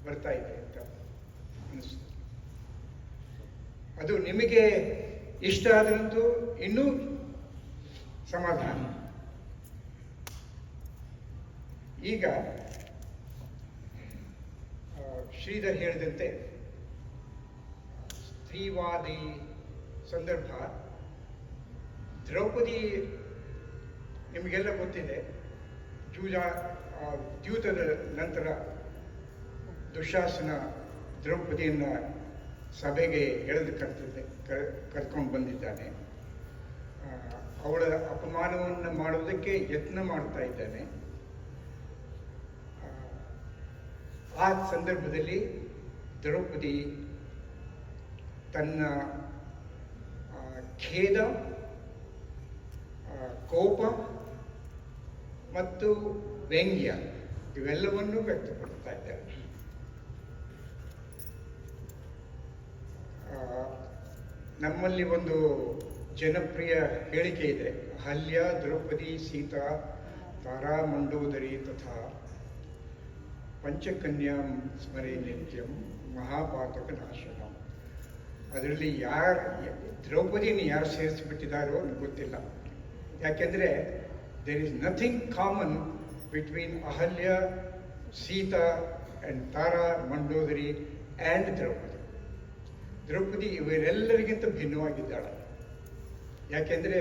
ಬರ್ತಾ ಇದೆ ಅಂತ ಅನಿಸ್ತದೆ. ಅದು ನಿಮಗೆ ಇಷ್ಟ ಆದ್ರಂತೂ ಇನ್ನೂ ಸಮಾಧಾನ. ಈಗ ಶ್ರೀಧರ್ ಹೇಳಿದಂತೆ ಸ್ತ್ರೀವಾದಿ ಸಂದರ್ಭ, ದ್ರೌಪದಿ ನಿಮಗೆಲ್ಲ ಗೊತ್ತಿದೆ. ದ್ಯೂತದ ನಂತರ ದುಶಾಸನ ದ್ರೌಪದಿಯನ್ನು ಸಭೆಗೆ ಕರ್ಕೊಂಡು ಬಂದಿದ್ದಾನೆ. ಅವಳ ಅಪಮಾನವನ್ನು ಮಾಡುವುದಕ್ಕೆ ಯತ್ನ ಮಾಡ್ತಾ ಇದ್ದಾನೆ. ಆ ಸಂದರ್ಭದಲ್ಲಿ ದ್ರೌಪದಿ ತನ್ನ ಖೇದ, ಕೋಪ ಮತ್ತು ವ್ಯಂಗ್ಯ ಇವೆಲ್ಲವನ್ನೂ ವ್ಯಕ್ತಪಡ್ತಾ ಇದ್ದಾರೆ. ನಮ್ಮಲ್ಲಿ ಒಂದು ಜನಪ್ರಿಯ ಹೇಳಿಕೆ ಇದೆ: ಅಹಲ್ಯ ದ್ರೌಪದಿ ಸೀತಾ ತಾರಾ ಮಂಡೋದರಿ ತಥಾ ಪಂಚಕನ್ಯಾಂ ಸ್ಮರೇ ನಿತ್ಯಂ ಮಹಾಪಾತಕ ನಾಶನಂ. ಅದರಲ್ಲಿ ದ್ರೌಪದಿನ ಯಾರು ಸೇರಿಸಿಬಿಟ್ಟಿದ್ದಾರೋ ನನಗೆ ಗೊತ್ತಿಲ್ಲ. ಯಾಕೆಂದರೆ there is nothing common between Ahalya, Sita and Tara Mandodari and Draupadi ಇವರೆಲ್ಲರಿಗಿಂತ ಭಿನ್ನವಾಗಿದ್ದಾಳೆ. ಯಾಕೆಂದರೆ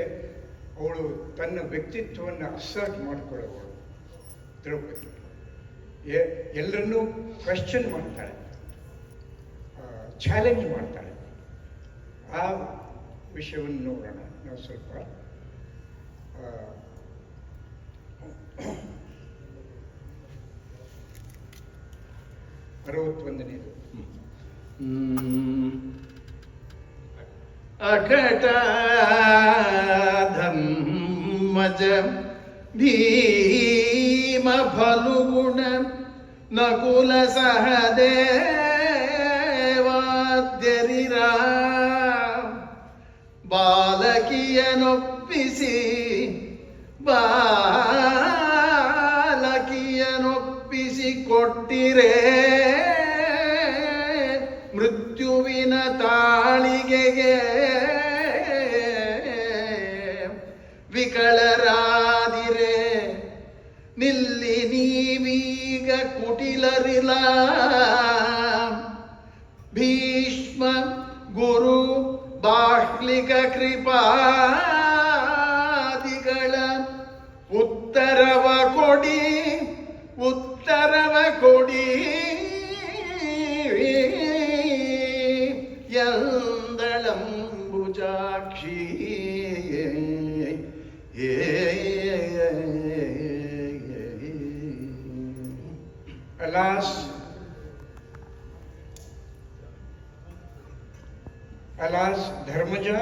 ಅವಳು ತನ್ನ ವ್ಯಕ್ತಿತ್ವವನ್ನು ಅಸರ್ಟ್ ಮಾಡಿಕೊಳ್ಳುವವಳು ದ್ರೌಪದಿ. ಎಲ್ಲರನ್ನೂ ಕ್ವೆಶ್ಚನ್ ಮಾಡ್ತಾಳೆ, ಚಾಲೆಂಜ್ ಮಾಡ್ತಾಳೆ. ಆ ವಿಷಯವನ್ನು ನೋಡೋಣ ನಾವು ಸ್ವಲ್ಪ. 61ನೇದು. ಅಕಟ ಧಮ್ಮಜ ಭೀಮ ಫಲುಗುಣ ನಕುಲ ಸಹದೇವಾದ್ಯರಿರ ಬಾಲಕಿಯನೊಪ್ಪಿಸಿ ಕೊಟ್ಟಿರೇ ಮೃತ್ಯುವಿನ ತಾಳಿಗೆಗೆ ವಿಕಳರಾದಿರೆ ನಿಲ್ಲಿ ನೀವೀಗ ಕುಟಿಲರಿಲ ಭೀಷ್ಮ ಗುರು ಬಾಹ್ಲಿಕ ಕೃಪಾದಿಗಳ ಕೊಡಿ ಎಂದಳಂಬುಜಾಕ್ಷಿ Alas, Dharmaja,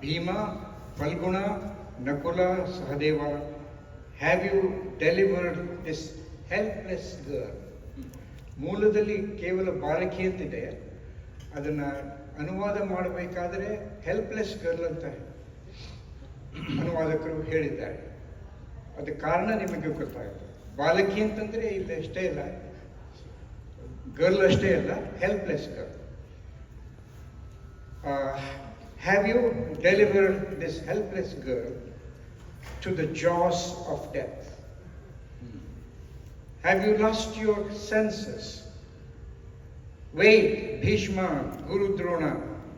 Bhima, Falguna, Nakula, Sahadeva, have you delivered this helpless girl? ಮೂಲದಲ್ಲಿ ಕೇವಲ ಬಾಲಕಿ ಅಂತಿದೆ, ಅದನ್ನ ಅನುವಾದ ಮಾಡಬೇಕಾದ್ರೆ ಹೆಲ್ಪ್ಲೆಸ್ ಗರ್ಲ್ ಅಂತ ಅನುವಾದಕರು ಹೇಳಿದ್ದಾರೆ. ಅದಕ್ಕೆ ಕಾರಣ ನಿಮಗೆ ಗೊತ್ತಾಗುತ್ತೆ. ಬಾಲಕಿ ಅಂತಂದ್ರೆ ಇಲ್ಲಿ ಅಷ್ಟೇ ಇಲ್ಲ, ಗರ್ಲ್ ಅಷ್ಟೇ ಅಲ್ಲ, helpless girl. Have you delivered this helpless girl to the jaws of death? Have you lost your senses? Wait, Bhishma, Guru Drona,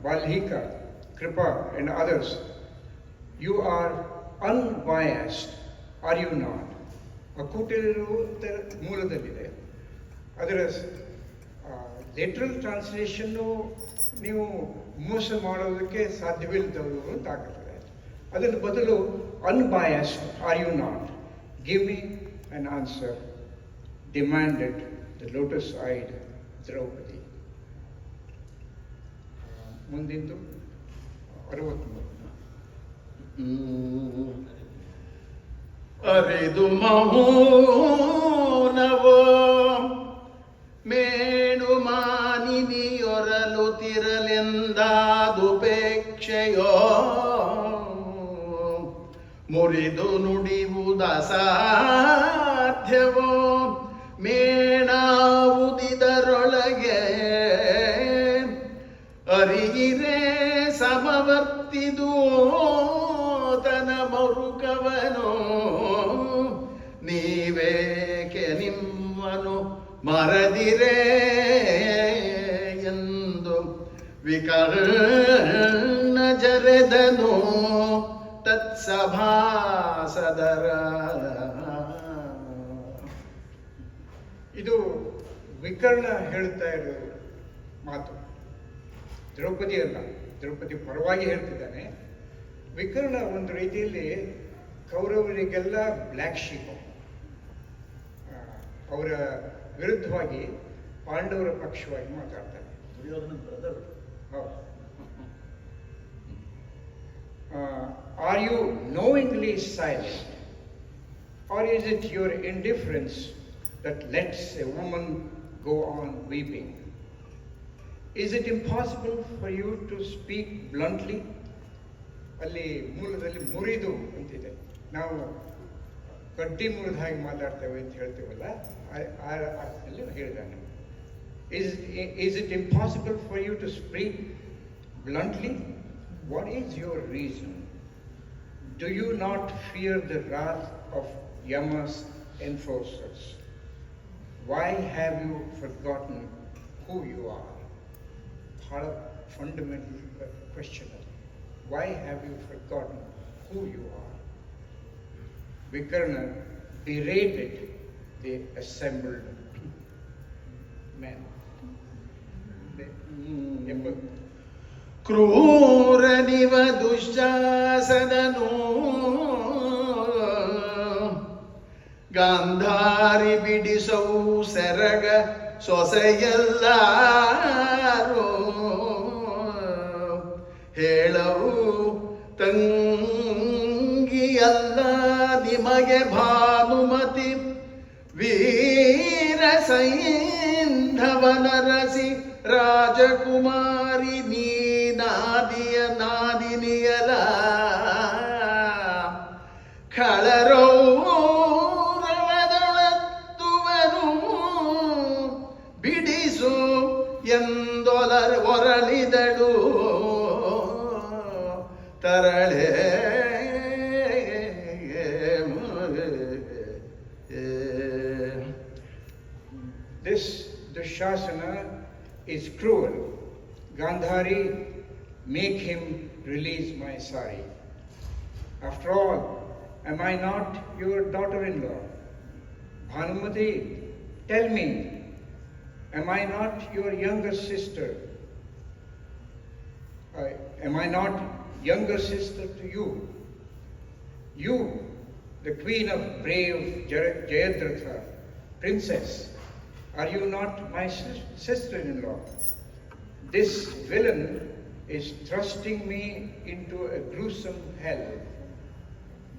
Valmika, Kripa and others, you are unbiased, are you not? ಅಕೂಟಲಿರುವ ಮೂಲದಲ್ಲಿದೆ. ಅದರ literal ಟ್ರಾನ್ಸ್ಲೇಷನ್ನು ನೀವು ಮೋಸ ಮಾಡೋದಕ್ಕೆ ಸಾಧ್ಯವಿಲ್ಲದವರು ಅಂತ ಆಗ್ತದೆ. ಅದರ ಬದಲು unbiased are you not, give me an answer, demanded the lotus eyed Draupadi. ಮುಂದಿಂದು 63. ಅರಿದು ಮೌನವೋ ಮೇಣು ಮಾನಿನಿಯೊರಲು ತಿರಲೆಂದಾದುಪೇಕ್ಷೆಯೋ ಮುರಿದು ನುಡಿಯುವುದಸಾಧ್ಯವೋ ಮೇಣಾವುದಿದರೊಳಗೆ ಅರಿಯಿರೆ ಸಮವರ್ತಿದು ತನ ಮರುಕವನು ನೀವೇಕೆ ನಿಮ್ಮನು ಮರದಿರೆ ಎಂದು ವಿಕರ್ಣ ಜರೆದನು ತತ್ಸಭಾಸದರ. ಇದು ವಿಕರ್ಣ ಹೇಳ್ತಾ ಇರೋ ಮಾತು, ದ್ರೌಪದಿ ಅಲ್ಲ, ದ್ರೌಪದಿ ಪರವಾಗಿ ಹೇಳ್ತಿದ್ದಾನೆ. ವಿಕರ್ಣ ಒಂದು ರೀತಿಯಲ್ಲಿ ಕೌರವರಿಗೆಲ್ಲ ಬ್ಲ್ಯಾಕ್ ಶೀಪ್, ಅವರ ವಿರುದ್ಧವಾಗಿ ಪಾಂಡವರ ಪಕ್ಷವಾಗಿ ಮಾತಾಡ್ತಾನೆ. Are you knowingly silent or is it your indifference that lets a woman go on weeping? Is it impossible for you to speak bluntly? ಅಲ್ಲಿ ಮೂಲದಲ್ಲಿ ಮುರಿದು ಅಂತಿದೆ, ನಾವು ಕಡ್ಡಿ ಮುರಿದ ಹಾಗೆ ಮಾತಾಡ್ತೇವೆ ಅಂತ ಹೇಳ್ತೇವಲ್ಲ, ಆ ಅರ್ಥದಲ್ಲಿ ಹೇಳಿದಾನೆ. Is it impossible for you to speak bluntly? What is your reason? Do you not fear the wrath of Yama's enforcers? Why have you forgotten who you are? ಬಹಳ ಫಂಡಮೆಂಟಲ್ ಕ್ವೆಶ್ಚನ್ ಅದು. Why have you forgotten who you are? Vikarna berated the assembled men. ಕ್ರೂರನಿವ ದುಶ್ಯಾಸನನು ಗಾಂಧಾರಿ ಬಿಡಿಸವು ಸೆರಗ ಸೊಸೆಯಲ್ಲಾರು ಹೇಳವು ತಂಗಿಯಲ್ಲ ನಿಮಗೆ ಭಾನುಮತಿ ವೀರ ಸೈಂಧವನರಸಿ ರಾಜಕುಮಾರಿ ನೀನಾದಿಯ ನಾದಿನಿಯಲ ಖಳರೌರವದೊಳತ್ತುವನು ಬಿಡಿಸು ಹೊರಳಿದಳು ತರಳೆ. This Dushasana is cruel. Gandhari, make him release my sari. After all, am I not your daughter-in-law? Bhanumati, Tell me, am I not your younger sister? Am I not younger sister to you? You, the queen of brave Jayadratha, princess, are you not my sister-in-law? This villain is thrusting me into a gruesome hell.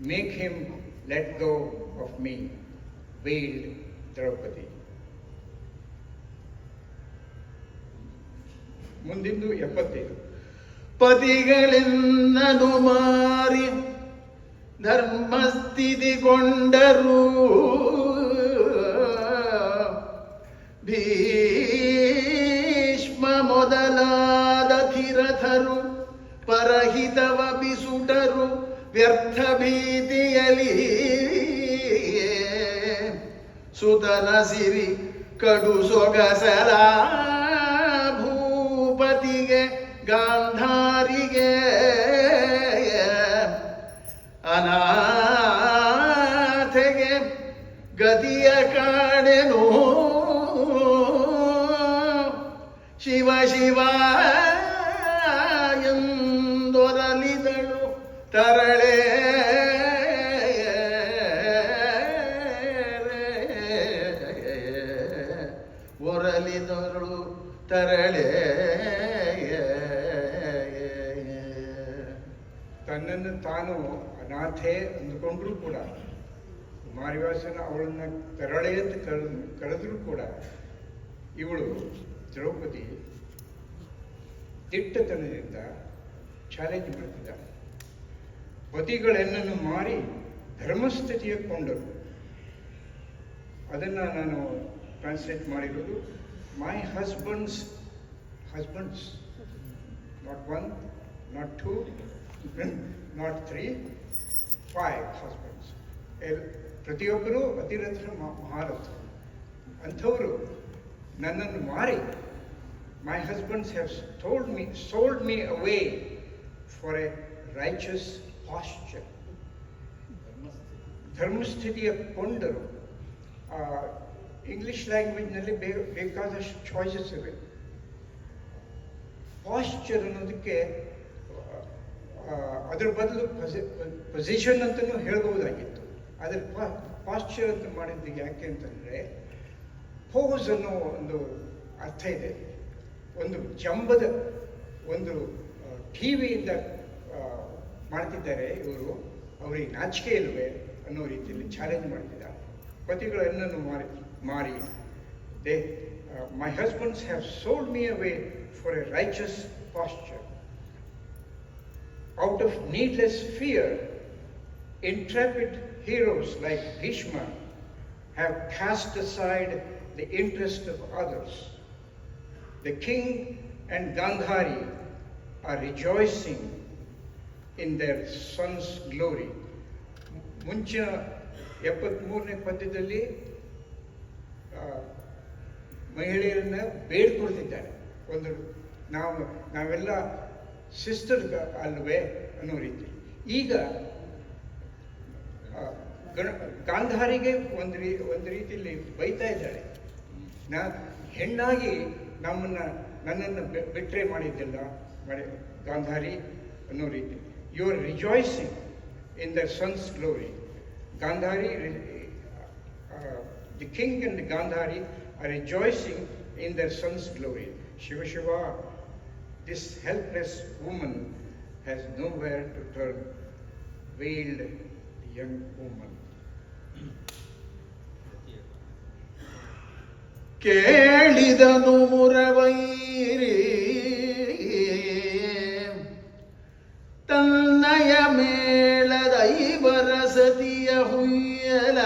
Make him let go of me, wailed Draupadi. ಮುಂದಿಂದು 75. ಪತಿಗಳೆನ್ನನು ಮಾರಿ ಧರ್ಮಸ್ಥಿತಿಗೊಂಡರು ಭೀಷ್ಮ ಮೊದಲಾದ ಧಿರಥರು ಪರಹಿತವ ಬಿಸುಟರು ವ್ಯರ್ಥ ಭೀತಿಯಲಿ ಸುತನ ಸಿರಿ ಕಡು ಸೊಗಸರ ಭೂಪತಿಗೆ ಗಾಂಧಾರಿಗೆ ಅನಾಥೆಗೆ ಗತಿಯ ಕಾಣೆನು ಶಿವ ಶಿವ ಎಂದೊರಲಿದಳು ತರಳೆ ಒರಲಿದಳು ತರಳೆ. ತನ್ನನ್ನು ತಾನು ಅನಾಥೆ ಅಂದುಕೊಂಡ್ರೂ ಕೂಡ ಕುಮಾರವ್ಯಾಸನ ಅವಳನ್ನು ತರಳೆ ಅಂತ ಕರೆದ್ರೂ ಕೂಡ ಇವಳು ದ್ರೌಪದಿ ದಿಟ್ಟತನದಿಂದ ಚಾಲೆಂಜ್ ಮಾಡ್ತಿದ್ದಾಳೆ. ಪತಿಗಳೆನ್ನನ್ನು ಮಾರಿ ಧರ್ಮಸ್ಥಿತಿಯ ಕೊಂಡರು. ಅದನ್ನು ನಾನು ಟ್ರಾನ್ಸ್ಲೇಟ್ ಮಾಡಿರೋದು, ಮೈ husbands, not 1, not 2, not 3, 5 husbands. ಪ್ರತಿಯೊಬ್ಬರು ಅತಿರಥರು ಮಹಾರಥರು. ಅಂಥವರು ನನ್ನನ್ನು ಮಾರಿ, my husbands have sold me away for a righteous posture. ಧರ್ಮಸ್ಥಿತಿಯ ಕೊಂಡರು. ಇಂಗ್ಲಿಷ್ ಲ್ಯಾಂಗ್ವೇಜ್ನಲ್ಲಿ ಬೇಕಾದಷ್ಟು ಚಾಯ್ಸಸ್ ಇವೆ. ಪಾಶ್ಚರ್ ಅನ್ನೋದಕ್ಕೆ ಅದರ ಬದಲು ಪೊಸಿಷನ್ ಅಂತಲೂ ಹೇಳ್ಬೋದಾಗಿತ್ತು. ಆದರೆ ಪಾಶ್ಚರ್ ಅಂತ ಮಾಡಿದ್ದು ಯಾಕೆ ಅಂತಂದರೆ, ಪೋಸ್ ಅನ್ನೋ ಒಂದು ಅರ್ಥ ಇದೆ. ಒಂದು ಜಂಬದ ಒಂದು ಟಿವಿಯಿಂದ ಮಾಡ್ತಿದ್ದಾರೆ ಇವರು, ಅವರಿಗೆ ನಾಚಿಕೆ ಇಲ್ವೇ ಅನ್ನೋ ರೀತಿಯಲ್ಲಿ ಚಾಲೆಂಜ್ ಮಾಡ್ತಿದ್ದಾರೆ. ಪತಿಗಳನ್ನು ಮಾರಿ my husbands have sold me away for a righteous posture. Out of needless fear, intrepid heroes like Bhishma have cast aside the interest of others. The king and Gandhari are rejoicing in their son's glory. ಮುಂಚಿನ 73ನೇ ಪದ್ಯದಲ್ಲಿ ಮಹಿಳೆಯರನ್ನ ಬೇಡ್ಕೊಳ್ತಿದ್ದಾರೆ. ಒಂದು ನಾವೆಲ್ಲ sister ಅಲ್ವೇ ಅನ್ನೋ ರೀತಿ. ಈಗ ಗಾಂಧಾರಿಗೆ ಒಂದು ರೀತಿಯಲ್ಲಿ ಬೈತಾ ಇದ್ದಾಳೆ, ಹೆಣ್ಣಾಗಿ ನನ್ನನ್ನು ಬಿಟ್ರೆ ಮಾಡಿದ್ದಿಲ್ಲ ಗಾಂಧಾರಿ ಅನ್ನೋ ರೀತಿ. You are rejoicing in the son's glory. Gandhari, the king and the Gandhari are rejoicing in their son's glory. Shiva Shiva, this helpless woman has nowhere to turn, wailed the young woman. ಕೇಳಿದನು ಮುರವೈರಿ ತನ್ನಯ ಮೇಳದ ಐವರಸತಿಯ ಹುಯ್ಯಲ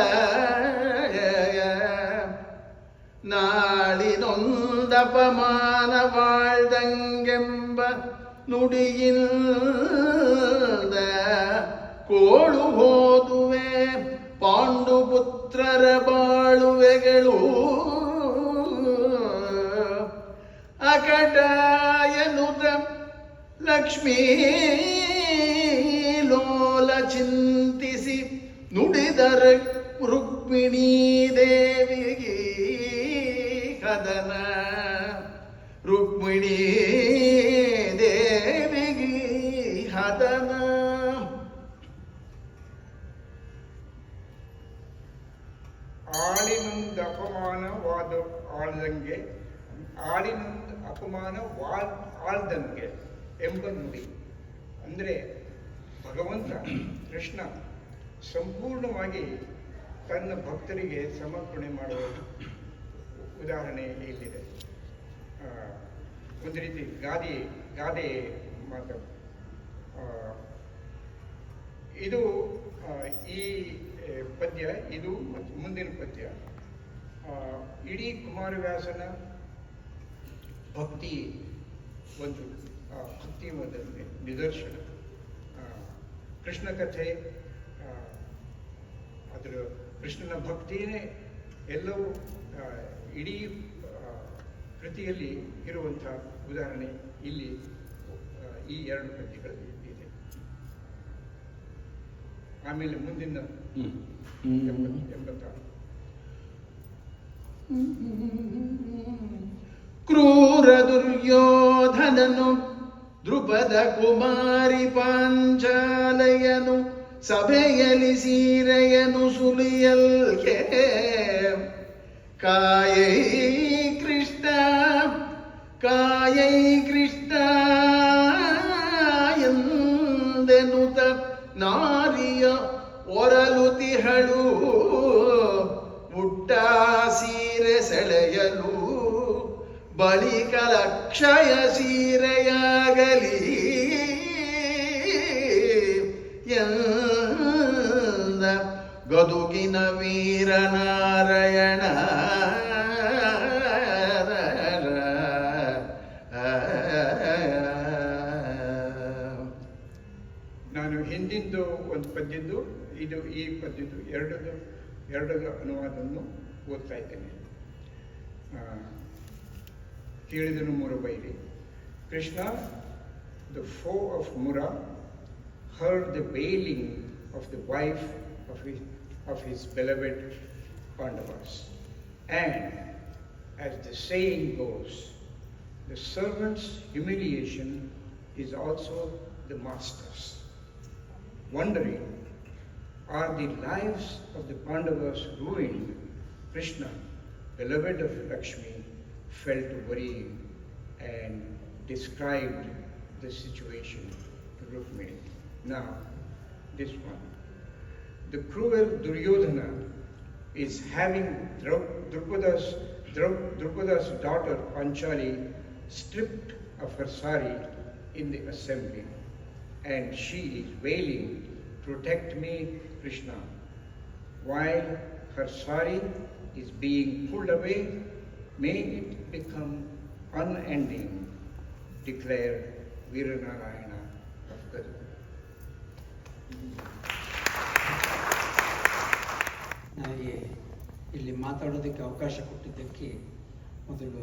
ನಾಳಿನೊಂದಪಮಾನ வாழ்ದಂಗೆಂಬ ನುಡಿಯಿಂದ ಕೋಳು ಹೋದುವೆ ಪಾಂಡುಪುತ್ರರ ಬಾಳುವೆಗಳು ಅಕಟಾಯನುತ ಲಕ್ಷ್ಮೀ ಲೋಲ ಚಿಂತಿಸಿ ನುಡಿದರ ರುಕ್ಮಿಣೀ ದೇವಿಗೆ ಹದನ ರುಕ್ಮಿಣೀ ದೇವಿಗೆ ಹದನ. ಆಳಿನೊಂದು ಅಪಮಾನವಾದ ಆಳ್ದಂಗೆ, ಆಳಿನೊಂದು ಆಳ್ದಂಗೆ ಎಂಬ ನುಡಿ. ಅಂದರೆ ಭಗವಂತ ಕೃಷ್ಣ ಸಂಪೂರ್ಣವಾಗಿ ತನ್ನ ಭಕ್ತರಿಗೆ ಸಮರ್ಪಣೆ ಮಾಡುವ ಉದಾಹರಣೆ ಇಲ್ಲಿದೆ. ಒಂದು ರೀತಿ ಗಾದೆ ಮಾತು. ಇದು ಈ ಪದ್ಯ, ಇದು ಮತ್ತು ಮುಂದಿನ ಪದ್ಯ ಇಡೀ ಕುಮಾರವ್ಯಾಸನ ಭಕ್ತಿ ಒಂದು ನಿದರ್ಶನ. ಕೃಷ್ಣ ಕಥೆ, ಅದರ ಕೃಷ್ಣನ ಭಕ್ತಿಯೇ ಎಲ್ಲವೂ ಇಡೀ ಕೃತಿಯಲ್ಲಿ ಇರುವಂಥ ಉದಾಹರಣೆ ಇಲ್ಲಿ ಈ ಎರಡು ಕೃತಿಗಳಲ್ಲಿ ಇದೆ. ಆಮೇಲೆ ಮುಂದಿನ 86. ಕ್ರೂರ ದುರ್ಯೋಧನನು ದ್ರುಪದ ಕುಮಾರಿ ಪಾಂಚಾಲಯನು ಸಭೆಯಲ್ಲಿ ಸೀರೆಯನು ಸುಲಿಯಲ್ಕೆ ಕಾಯೈ ಕೃಷ್ಣ ಎಂದೆನುತ ನಾರಿಯ ಒರಲುತಿಹಳು ಮುಟ್ಟ ಸೀರೆ ಸೆಳೆಯಲು ಬಳಿಕ ಲಕ್ಷಯ ಸೀರೆಯಾಗಲಿ ಎಂದ ಗದುಗಿನ ವೀರನಾರಾಯಣ. ನಾನು ಹಿಂದಿಂದು ಒಂದು ಪದ್ಯದ್ದು, ಈ ಪದ್ಯದ್ದು ಎರಡರ ಅನುವಾದವನ್ನು ಓದ್ತಾ ಇದ್ದೇನೆ. ಕೇಳಿದನು ಮುರಬೈಲಿ. Krishna, the foe of Mura, heard the wailing of the wife of his beloved Pandavas. And, as the saying goes, the servant's humiliation is also the master's. Wondering, are the lives of the Pandavas ruined? Krishna, beloved of Lakshmi, felt worrying and described the situation to Rukmini. Now, this one. The cruel Duryodhana is having Drupada's daughter Panchali stripped of her sari in the assembly, and she is wailing, "Protect me, Krishna." While her sari is being pulled away, may it become unending, declared Veeranarayana of Gadu. ನನಗೆ ಇಲ್ಲಿ ಮಾತಾಡೋದಕ್ಕೆ ಅವಕಾಶ ಕೊಟ್ಟಿದ್ದಕ್ಕೆ ಮೊದಲು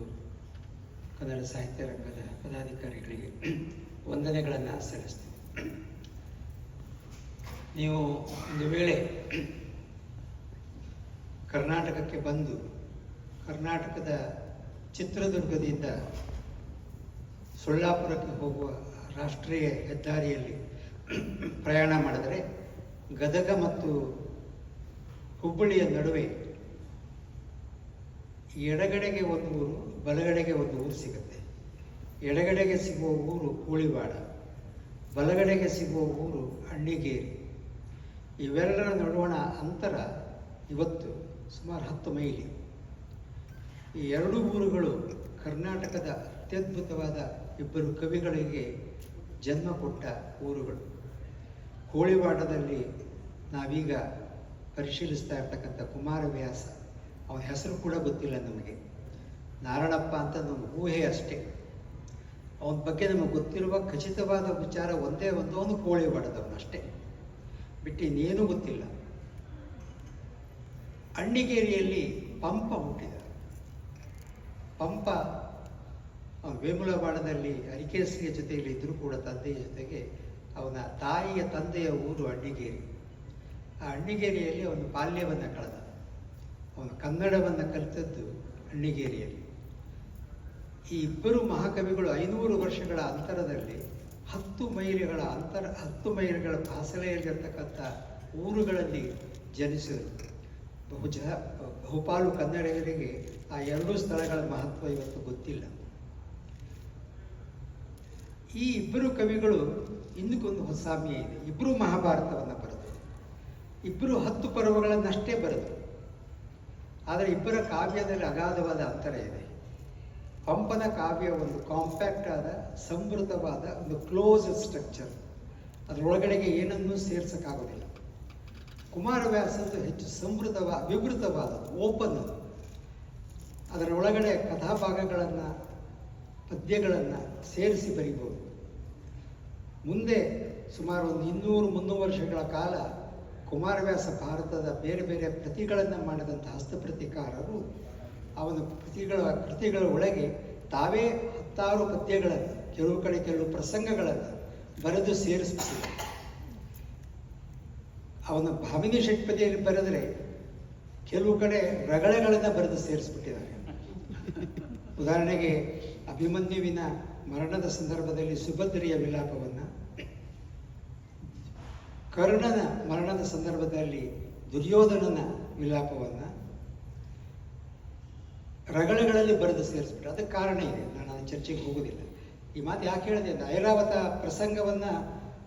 ಕನ್ನಡ ಸಾಹಿತ್ಯ ರಂಗದ ಪದಾಧಿಕಾರಿಗಳಿಗೆ ವಂದನೆಗಳನ್ನು ಸಲ್ಲಿಸ್ತೀನಿ. ನೀವು ಒಂದು ವೇಳೆ ಕರ್ನಾಟಕಕ್ಕೆ ಬಂದು ಕರ್ನಾಟಕದ ಚಿತ್ರದುರ್ಗದಿಂದ ಸೊಲ್ಲಾಪುರಕ್ಕೆ ಹೋಗುವ ರಾಷ್ಟ್ರೀಯ ಹೆದ್ದಾರಿಯಲ್ಲಿ ಪ್ರಯಾಣ ಮಾಡಿದರೆ ಗದಗ ಮತ್ತು ಹುಬ್ಬಳ್ಳಿಯ ನಡುವೆ ಎಡಗಡೆಗೆ ಒಂದು ಊರು, ಬಲಗಡೆಗೆ ಒಂದು ಊರು ಸಿಗುತ್ತೆ. ಎಡಗಡೆಗೆ ಸಿಗುವ ಊರು ಕೂಳಿವಾಡ, ಬಲಗಡೆಗೆ ಸಿಗುವ ಊರು ಅಣ್ಣಿಗೇರಿ. ಇವೆರಡರ ನಡುವಣ ಅಂತರ ಇವತ್ತು ಸುಮಾರು 10 ಮೈಲಿ. ಈ ಎರಡು ಊರುಗಳು ಕರ್ನಾಟಕದ ಅತ್ಯದ್ಭುತವಾದ ಇಬ್ಬರು ಕವಿಗಳಿಗೆ ಜನ್ಮ ಕೊಟ್ಟ ಊರುಗಳು. ಕೋಳಿವಾಡದಲ್ಲಿ ನಾವೀಗ ಪರಿಶೀಲಿಸ್ತಾ ಇರ್ತಕ್ಕಂಥ ಕುಮಾರವ್ಯಾಸ, ಅವನ ಹೆಸರು ಕೂಡ ಗೊತ್ತಿಲ್ಲ ನಮಗೆ. ನಾರಾಯಣಪ್ಪ ಅಂತ ನಮ್ಮ ಊಹೆ ಅಷ್ಟೇ. ಅವನ ಬಗ್ಗೆ ನಮಗೆ ಗೊತ್ತಿರುವ ಖಚಿತವಾದ ವಿಚಾರ ಒಂದೇ ಒಂದು ಕೋಳಿವಾಡದವನಷ್ಟೇ, ಬಿಟ್ಟು ಇನ್ನೇನೂ ಗೊತ್ತಿಲ್ಲ. ಅಣ್ಣಿಗೇರಿಯಲ್ಲಿ ಪಂಪ ಹುಟ್ಟಿದ. ಪಂಪ ವೇಮುಲವಾಡದಲ್ಲಿ ಅರಿಕೇಸರಿಯ ಜೊತೆಯಲ್ಲಿ ಇದ್ದರೂ ಕೂಡ ತಂದೆಯ ಜೊತೆಗೆ ಅವನ ತಾಯಿಯ ತಂದೆಯ ಊರು ಅಣ್ಣಿಗೇರಿ. ಆ ಅಣ್ಣಿಗೇರಿಯಲ್ಲಿ ಅವನು ಬಾಲ್ಯವನ್ನು ಕಳೆದ. ಅವನು ಕನ್ನಡವನ್ನು ಕಲಿತದ್ದು ಅಣ್ಣಿಗೇರಿಯಲ್ಲಿ. ಈ ಇಬ್ಬರು ಮಹಾಕವಿಗಳು 500 ವರ್ಷಗಳ ಅಂತರದಲ್ಲಿ 10 ಮೈಲಿಗಳ ಫಾಸಲೆಯಲ್ಲಿರ್ತಕ್ಕಂಥ ಊರುಗಳಲ್ಲಿ ಜನಿಸಿದರು. ಬಹುಪಾಲು ಕನ್ನಡಿಗರಿಗೆ ಆ ಎರಡೂ ಸ್ಥಳಗಳ ಮಹತ್ವ ಇವತ್ತು ಗೊತ್ತಿಲ್ಲ. ಈ ಇಬ್ಬರು ಕವಿಗಳು ಇನ್ನಕ್ಕೊಂದು ಹೊಸ ಸಾಮ್ಯ ಇದೆ. ಇಬ್ಬರು ಮಹಾಭಾರತವನ್ನು ಬರೆದರು, ಇಬ್ಬರು 10 ಪರ್ವಗಳನ್ನಷ್ಟೇ ಬರೆದರು. ಆದರೆ ಇಬ್ಬರ ಕಾವ್ಯದಲ್ಲಿ ಅಗಾಧವಾದ ಅಂತರ ಇದೆ. ಪಂಪನ ಕಾವ್ಯ ಒಂದು ಕಾಂಪ್ಯಾಕ್ಟ್ ಆದ, ಸಮೃದ್ಧವಾದ ಒಂದು ಕ್ಲೋಸ್ ಸ್ಟ್ರಕ್ಚರ್, ಅದರೊಳಗಡೆಗೆ ಏನನ್ನೂ ಸೇರ್ಸಕ್ಕಾಗೋದಿಲ್ಲ. ಕುಮಾರವ್ಯಾಸದ್ದು ಹೆಚ್ಚು ವಿವೃತವಾದದ್ದು, ಓಪನ್. ಅದರ ಒಳಗಡೆ ಕಥಾಭಾಗಗಳನ್ನು, ಪದ್ಯಗಳನ್ನು ಸೇರಿಸಿ ಬರೀಬಹುದು. ಮುಂದೆ ಸುಮಾರು ಒಂದು 200-300 ವರ್ಷಗಳ ಕಾಲ ಕುಮಾರವ್ಯಾಸ ಭಾರತದ ಬೇರೆ ಬೇರೆ ಪ್ರತಿಗಳನ್ನು ಮಾಡಿದಂಥ ಹಸ್ತಪ್ರತಿಕಾರರು ಅವನ ಕೃತಿಗಳ ಒಳಗೆ ತಾವೇ 10 ಪದ್ಯಗಳನ್ನು, ಕೆಲವು ಕಡೆ ಕೆಲವು ಪ್ರಸಂಗಗಳನ್ನು ಬರೆದು ಸೇರಿಸ್ಬಿಟ್ಟಿದ್ದಾರೆ. ಅವನ ಭಾಮಿನಿ ಷಟ್ಪದಿಯಲ್ಲಿ ಬರೆದರೆ ಕೆಲವು ಕಡೆ ರಗಳೆಗಳನ್ನು ಬರೆದು ಸೇರಿಸ್ಬಿಟ್ಟಿದ್ದಾರೆ. ಉದಾಹರಣೆಗೆ ಅಭಿಮನ್ಯುವಿನ ಮರಣದ ಸಂದರ್ಭದಲ್ಲಿ ಸುಭದ್ರೆಯ ವಿಲಾಪವನ್ನು, ಕರ್ಣನ ಮರಣದ ಸಂದರ್ಭದಲ್ಲಿ ದುರ್ಯೋಧನನ ವಿಲಾಪವನ್ನು ರಗಳೆಗಳಲ್ಲಿ ಬರೆದು ಸೇರಿಸ್ಬಿಟ್ಟು. ಅದಕ್ಕೆ ಕಾರಣ ಇದೆ, ನಾನು ಅದರ ಚರ್ಚೆಗೆ ಹೋಗೋದಿಲ್ಲ. ಈ ಮಾತು ಯಾಕೆ ಹೇಳಿದೆ ಅಂದರೆ, ಐರಾವತ ಪ್ರಸಂಗವನ್ನು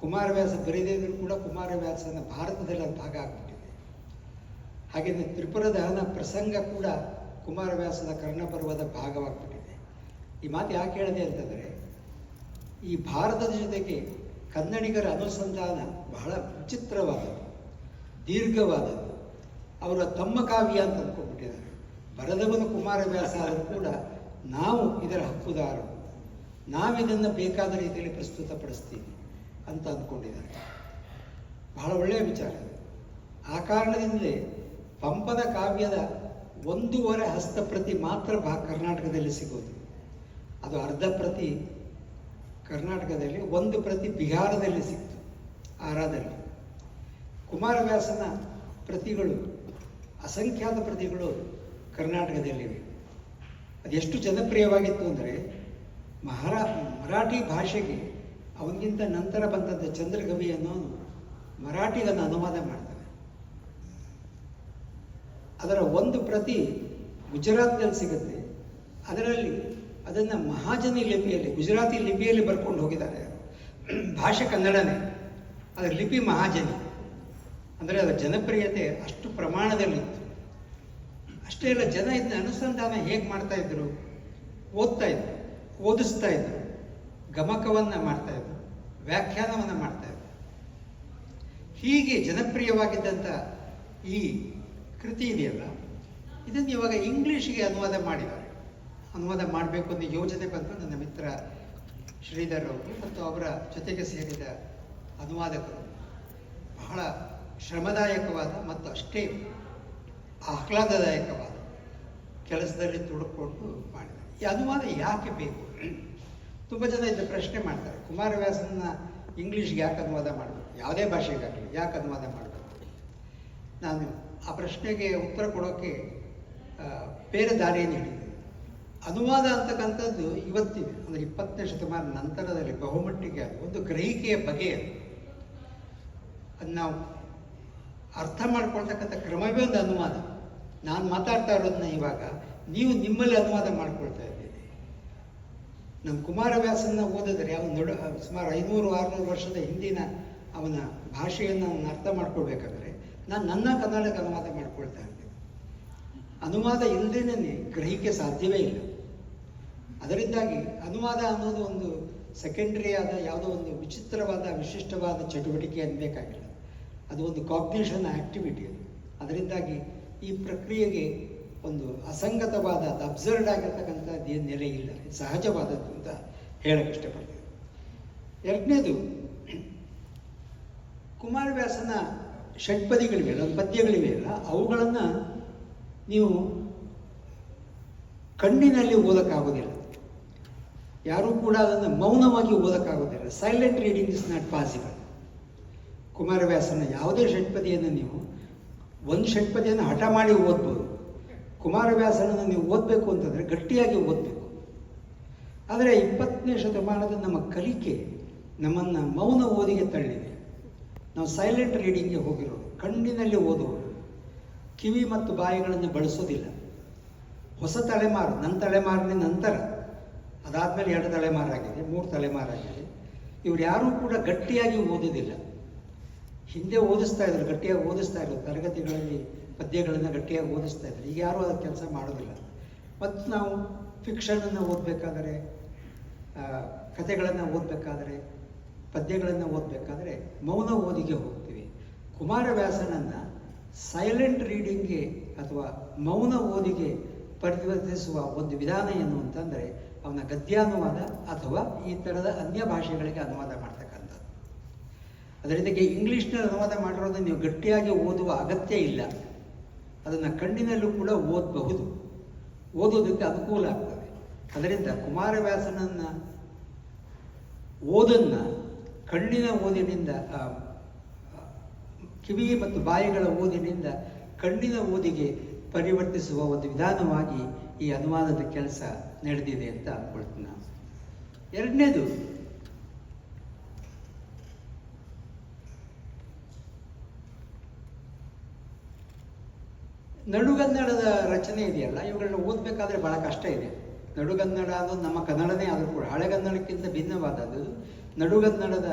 ಕುಮಾರವ್ಯಾಸ ಬರೆದಿದ್ದರೂ ಕೂಡ ಕುಮಾರವ್ಯಾಸನ ಭಾರತದಲ್ಲಿ ಅದು ಭಾಗ ಆಗ್ಬಿಟ್ಟಿದೆ. ಹಾಗೆಯೇ ತ್ರಿಪುರ ದಹನ ಪ್ರಸಂಗ ಕೂಡ ಕುಮಾರವ್ಯಾಸನ ಕರ್ಣಪರ್ವದ ಭಾಗವಾಗ್ಬಿಟ್ಟಿದೆ. ಈ ಮಾತು ಯಾಕೆ ಹೇಳಿದೆ ಅಂತಂದರೆ, ಈ ಭಾರತದ ಜೊತೆಗೆ ಕನ್ನಡಿಗರ ಅನುಸಂಧಾನ ಬಹಳ ವಿಚಿತ್ರವಾದದ್ದು, ದೀರ್ಘವಾದದ್ದು. ಅವರ ತಮ್ಮ ಕಾವ್ಯ ಅಂತ ಅಂದ್ಕೊಂಡ್ಬಿಟ್ಟಿದ್ದಾರೆ. ಬರೆದವನು ಕುಮಾರವ್ಯಾಸ ಆದರೂ ಕೂಡ ನಾವು ಇದರ ಹಕ್ಕುದಾರರು, ನಾವಿದನ್ನು ಬೇಕಾದ ರೀತಿಯಲ್ಲಿ ಪ್ರಸ್ತುತಪಡಿಸ್ತೀವಿ ಅಂತ ಅಂದ್ಕೊಂಡಿದ್ದಾರೆ. ಬಹಳ ಒಳ್ಳೆಯ ವಿಚಾರ. ಆ ಕಾರಣದಿಂದಲೇ ಪಂಪನ ಕಾವ್ಯದ 1.5 ಹಸ್ತಪ್ರತಿ ಮಾತ್ರ ಕರ್ನಾಟಕದಲ್ಲಿ ಸಿಗೋದು. ಅದು ಅರ್ಧ ಪ್ರತಿ ಕರ್ನಾಟಕದಲ್ಲಿ, 1 ಪ್ರತಿ ಬಿಹಾರದಲ್ಲಿ ಸಿಕ್ತು, ಆರಾದಲ್ಲಿ. ಕುಮಾರವ್ಯಾಸನ ಪ್ರತಿಗಳು, ಅಸಂಖ್ಯಾತ ಪ್ರತಿಗಳು ಕರ್ನಾಟಕದಲ್ಲಿವೆ. ಅದೆಷ್ಟು ಜನಪ್ರಿಯವಾಗಿತ್ತು ಅಂದರೆ, ಮರಾಠಿ ಭಾಷೆಗೆ ಅವನಿಗಿಂತ ನಂತರ ಬಂದಂಥ ಚಂದ್ರಕವಿ ಅನ್ನೋನು ಮರಾಠಿಗನ್ನು ಅನುವಾದ ಮಾಡ್ತಾನೆ. ಅದರ 1 ಪ್ರತಿ ಗುಜರಾತ್ನಲ್ಲಿ ಸಿಗುತ್ತೆ. ಅದರಲ್ಲಿ ಅದನ್ನು ಮಹಾಜನಿ ಲಿಪಿಯಲ್ಲಿ, ಗುಜರಾತಿ ಲಿಪಿಯಲ್ಲಿ ಬರ್ಕೊಂಡು ಹೋಗಿದ್ದಾರೆ. ಭಾಷೆ ಕನ್ನಡನೇ, ಅದರ ಲಿಪಿ ಮಹಾಜನಿ. ಅಂದರೆ ಅದರ ಜನಪ್ರಿಯತೆ ಅಷ್ಟು ಪ್ರಮಾಣದಲ್ಲಿತ್ತು. ಅಷ್ಟೇ ಅಲ್ಲ, ಜನ ಇದನ್ನ ಅನುಸಂಧಾನ ಹೇಗೆ ಮಾಡ್ತಾ ಇದ್ರು, ಓದ್ತಾ ಇದ್ರು, ಓದಿಸ್ತಾ ಇದ್ರು, ಗಮಕವನ್ನು ಮಾಡ್ತಾ ಇದ್ರು, ವ್ಯಾಖ್ಯಾನವನ್ನು ಮಾಡ್ತಾ ಇದ್ರು. ಹೀಗೆ ಜನಪ್ರಿಯವಾಗಿದ್ದಂಥ ಈ ಕೃತಿ ಇದೆಯಲ್ಲ, ಇದನ್ನು ಇವಾಗ ಇಂಗ್ಲೀಷಿಗೆ ಅನುವಾದ ಮಾಡಿದ್ದಾರೆ. ಅನುವಾದ ಮಾಡಬೇಕು ಅಂತ ಯೋಜನೆ ಬಂದು ನನ್ನ ಮಿತ್ರ ಶ್ರೀಧರ್ ಅವರು ಮತ್ತು ಅವರ ಜೊತೆಗೆ ಸೇರಿದ ಅನುವಾದಕರು ಬಹಳ ಶ್ರಮದಾಯಕವಾದ ಮತ್ತು ಅಷ್ಟೇ ಆಹ್ಲಾದದಾಯಕವಾದ ಕೆಲಸದಲ್ಲಿ ತೊಡಕೊಂಡು ಮಾಡಿದ್ದಾರೆ. ಈ ಅನುವಾದ ಯಾಕೆ ಬೇಕು? ತುಂಬ ಜನ ಇದು ಪ್ರಶ್ನೆ ಮಾಡ್ತಾರೆ. ಕುಮಾರವ್ಯಾಸನ ಇಂಗ್ಲೀಷ್ಗೆ ಯಾಕೆ ಅನುವಾದ ಮಾಡಬೇಕು, ಯಾವುದೇ ಭಾಷೆಗಾಗಲಿ ಯಾಕೆ ಅನುವಾದ ಮಾಡಬೇಕು? ನಾನು ಆ ಪ್ರಶ್ನೆಗೆ ಉತ್ತರ ಕೊಡೋಕ್ಕೆ ಬೇರೆ ದಾರಿಯನ್ನು ಹಿಡಿದೆ. ಅನುವಾದ ಅಂತಕ್ಕಂಥದ್ದು ಇವತ್ತಿದೆ, ಅಂದರೆ 20ನೇ ಶತಮಾನ ನಂತರದಲ್ಲಿ ಬಹುಮಟ್ಟಿಗೆ ಒಂದು ಗ್ರಹಿಕೆಯ ಬಗೆಯ, ಅದು ನಾವು ಅರ್ಥ ಮಾಡ್ಕೊಳ್ತಕ್ಕಂಥ ಕ್ರಮವೇ ಒಂದು ಅನುವಾದ. ನಾನು ಮಾತಾಡ್ತಾ ಇರೋದನ್ನ ಇವಾಗ ನೀವು ನಿಮ್ಮಲ್ಲಿ ಅನುವಾದ ಮಾಡ್ಕೊಳ್ತಾ ಇದ್ದೀರಿ. ನಮ್ಮ ಕುಮಾರವ್ಯಾಸನ ಓದಿದ್ರೆ ಅವನು ಸುಮಾರು 500-600 ವರ್ಷದ ಹಿಂದಿನ ಅವನ ಭಾಷೆಯನ್ನು ಅವನು ಅರ್ಥ ಮಾಡ್ಕೊಳ್ಬೇಕಾದ್ರೆ ನಾನು ನನ್ನ ಕನ್ನಡಕ್ಕೆ ಅನುವಾದ ಮಾಡ್ಕೊಳ್ತಾ ಇದ್ದೇನೆ. ಅನುವಾದ ಇಲ್ಲದೇನೆ ಗ್ರಹಿಕೆ ಸಾಧ್ಯವೇ ಇಲ್ಲ. ಅದರಿಂದಾಗಿ ಅನುವಾದ ಅನ್ನೋದು ಒಂದು ಸೆಕೆಂಡ್ರಿ ಆದ ಯಾವುದೋ ಒಂದು ವಿಚಿತ್ರವಾದ ವಿಶಿಷ್ಟವಾದ ಚಟುವಟಿಕೆ ಅನ್ನಬೇಕಾಗಿಲ್ಲ. ಅದು ಒಂದು ಕಾಗ್ನಿಷನ್ ಆ್ಯಕ್ಟಿವಿಟಿ ಅದು. ಅದರಿಂದಾಗಿ ಈ ಪ್ರಕ್ರಿಯೆಗೆ ಒಂದು ಅಸಂಗತವಾದ, ಅಬ್ಸರ್ಡ್ ಆಗಿರ್ತಕ್ಕಂಥದ್ದು ಏನು ನೆಲೆ ಇಲ್ಲ, ಸಹಜವಾದದ್ದು ಅಂತ ಹೇಳಕ್ಕೆ ಇಷ್ಟಪಡ್ತೀನಿ. ಎರಡನೇದು, ಕುಮಾರವ್ಯಾಸನ ಷಟ್ಪದಿಗಳಿವೆಯಲ್ಲ, ಪದ್ಯಗಳಿವೆಯಲ್ಲ, ಅವುಗಳನ್ನು ನೀವು ಕಣ್ಣಿನಲ್ಲಿ ಓದಕ್ಕಾಗೋದಿಲ್ಲ. ಯಾರೂ ಕೂಡ ಅದನ್ನು ಮೌನವಾಗಿ ಓದಕ್ಕಾಗೋದಿಲ್ಲ. Silent reading is not possible. ಕುಮಾರವ್ಯಾಸನ ಯಾವುದೇ ಷಟ್ಪದಿಯನ್ನು ನೀವು ಒಂದು ಷಟ್ಪದಿಯನ್ನು ಹಠ ಮಾಡಿ ಓದ್ಬೋದು. ಕುಮಾರವ್ಯಾಸನನ್ನು ನೀವು ಓದಬೇಕು ಅಂತಂದರೆ ಗಟ್ಟಿಯಾಗಿ ಓದಬೇಕು. ಆದರೆ 20ನೇ ಶತಮಾನದ ನಮ್ಮ ಕಲಿಕೆ ನಮ್ಮನ್ನು ಮೌನ ಓದಿಗೆ ತಳ್ಳಿದೆ. ನಾವು ಸೈಲೆಂಟ್ ರೀಡಿಂಗ್ಗೆ ಹೋಗಿರೋದು, ಕಣ್ಣಿನಲ್ಲಿ ಓದುವುದು, ಕಿವಿ ಮತ್ತು ಬಾಯಿಗಳನ್ನು ಬಳಸೋದಿಲ್ಲ. ಹೊಸ ತಲೆಮಾರು, ನನ್ನ ತಲೆಮಾರಿನ ನಂತರ ಅದಾದಮೇಲೆ 2 ತಲೆಮಾರಾಗಿದೆ, 3 ತಲೆಮಾರಾಗಿದೆ. ಇವ್ರು ಯಾರೂ ಕೂಡ ಗಟ್ಟಿಯಾಗಿ ಓದೋದಿಲ್ಲ. ಹಿಂದೆ ಓದಿಸ್ತಾ ಇದ್ರು, ಗಟ್ಟಿಯಾಗಿ ಓದಿಸ್ತಾ ಇದ್ರು, ತರಗತಿಗಳಲ್ಲಿ ಪದ್ಯಗಳನ್ನು ಗಟ್ಟಿಯಾಗಿ ಓದಿಸ್ತಾ ಇದ್ರು. ಈಗ ಯಾರೂ ಅದರ ಕೆಲಸ ಮಾಡೋದಿಲ್ಲ. ಮತ್ತು ನಾವು ಫಿಕ್ಷನನ್ನು ಓದಬೇಕಾದರೆ, ಕಥೆಗಳನ್ನು ಓದಬೇಕಾದರೆ, ಪದ್ಯಗಳನ್ನು ಓದಬೇಕಾದ್ರೆ ಮೌನ ಓದಿಗೆ ಹೋಗ್ತೀವಿ. ಕುಮಾರವ್ಯಾಸನನ್ನು ಸೈಲೆಂಟ್ ರೀಡಿಂಗ್ಗೆ ಅಥವಾ ಮೌನ ಓದಿಗೆ ಪರಿವರ್ತಿಸುವ ಒಂದು ವಿಧಾನ ಏನು ಅಂತಂದರೆ ಅವನ ಗದ್ಯಾನುವಾದ ಅಥವಾ ಈ ಥರದ ಅನ್ಯ ಭಾಷೆಗಳಿಗೆ ಅನುವಾದ ಮಾಡ್ತಕ್ಕಂಥದ್ದು. ಅದರಿಂದಾಗಿ ಇಂಗ್ಲೀಷ್ನಲ್ಲಿ ಅನುವಾದ ಮಾಡಿರೋದನ್ನು ನೀವು ಗಟ್ಟಿಯಾಗಿ ಓದುವ ಅಗತ್ಯ ಇಲ್ಲ. ಅದನ್ನು ಕಣ್ಣಿನಲ್ಲೂ ಕೂಡ ಓದಬಹುದು, ಓದೋದಕ್ಕೆ ಅನುಕೂಲ ಆಗ್ತದೆ. ಅದರಿಂದ ಕುಮಾರವ್ಯಾಸನನ್ನ ಓದನ್ನು ಕಣ್ಣಿನ ಓದಿನಿಂದ, ಕಿವಿ ಮತ್ತು ಬಾಯಿಗಳ ಓದಿನಿಂದ ಕಣ್ಣಿನ ಓದಿಗೆ ಪರಿವರ್ತಿಸುವ ಒಂದು ವಿಧಾನವಾಗಿ ಈ ಅನುವಾದದ ಕೆಲಸ ನಡೆದಿದೆ ಅಂತ ಅಂದ್ಕೊಳ್ತೀನಿ ನಾನು. ಎರಡನೇದು, ನಡುಗನ್ನಡದ ರಚನೆ ಇದೆಯಲ್ಲ, ಇವುಗಳನ್ನ ಓದಬೇಕಾದ್ರೆ ಬಹಳ ಕಷ್ಟ ಇದೆ. ನಡುಗನ್ನಡ ಅನ್ನೋದು ನಮ್ಮ ಕನ್ನಡನೇ ಆದರೂ ಕೂಡ ಹಳೆಗನ್ನಡಕ್ಕಿಂತ ಭಿನ್ನವಾದದ್ದು. ನಡುಗನ್ನಡದ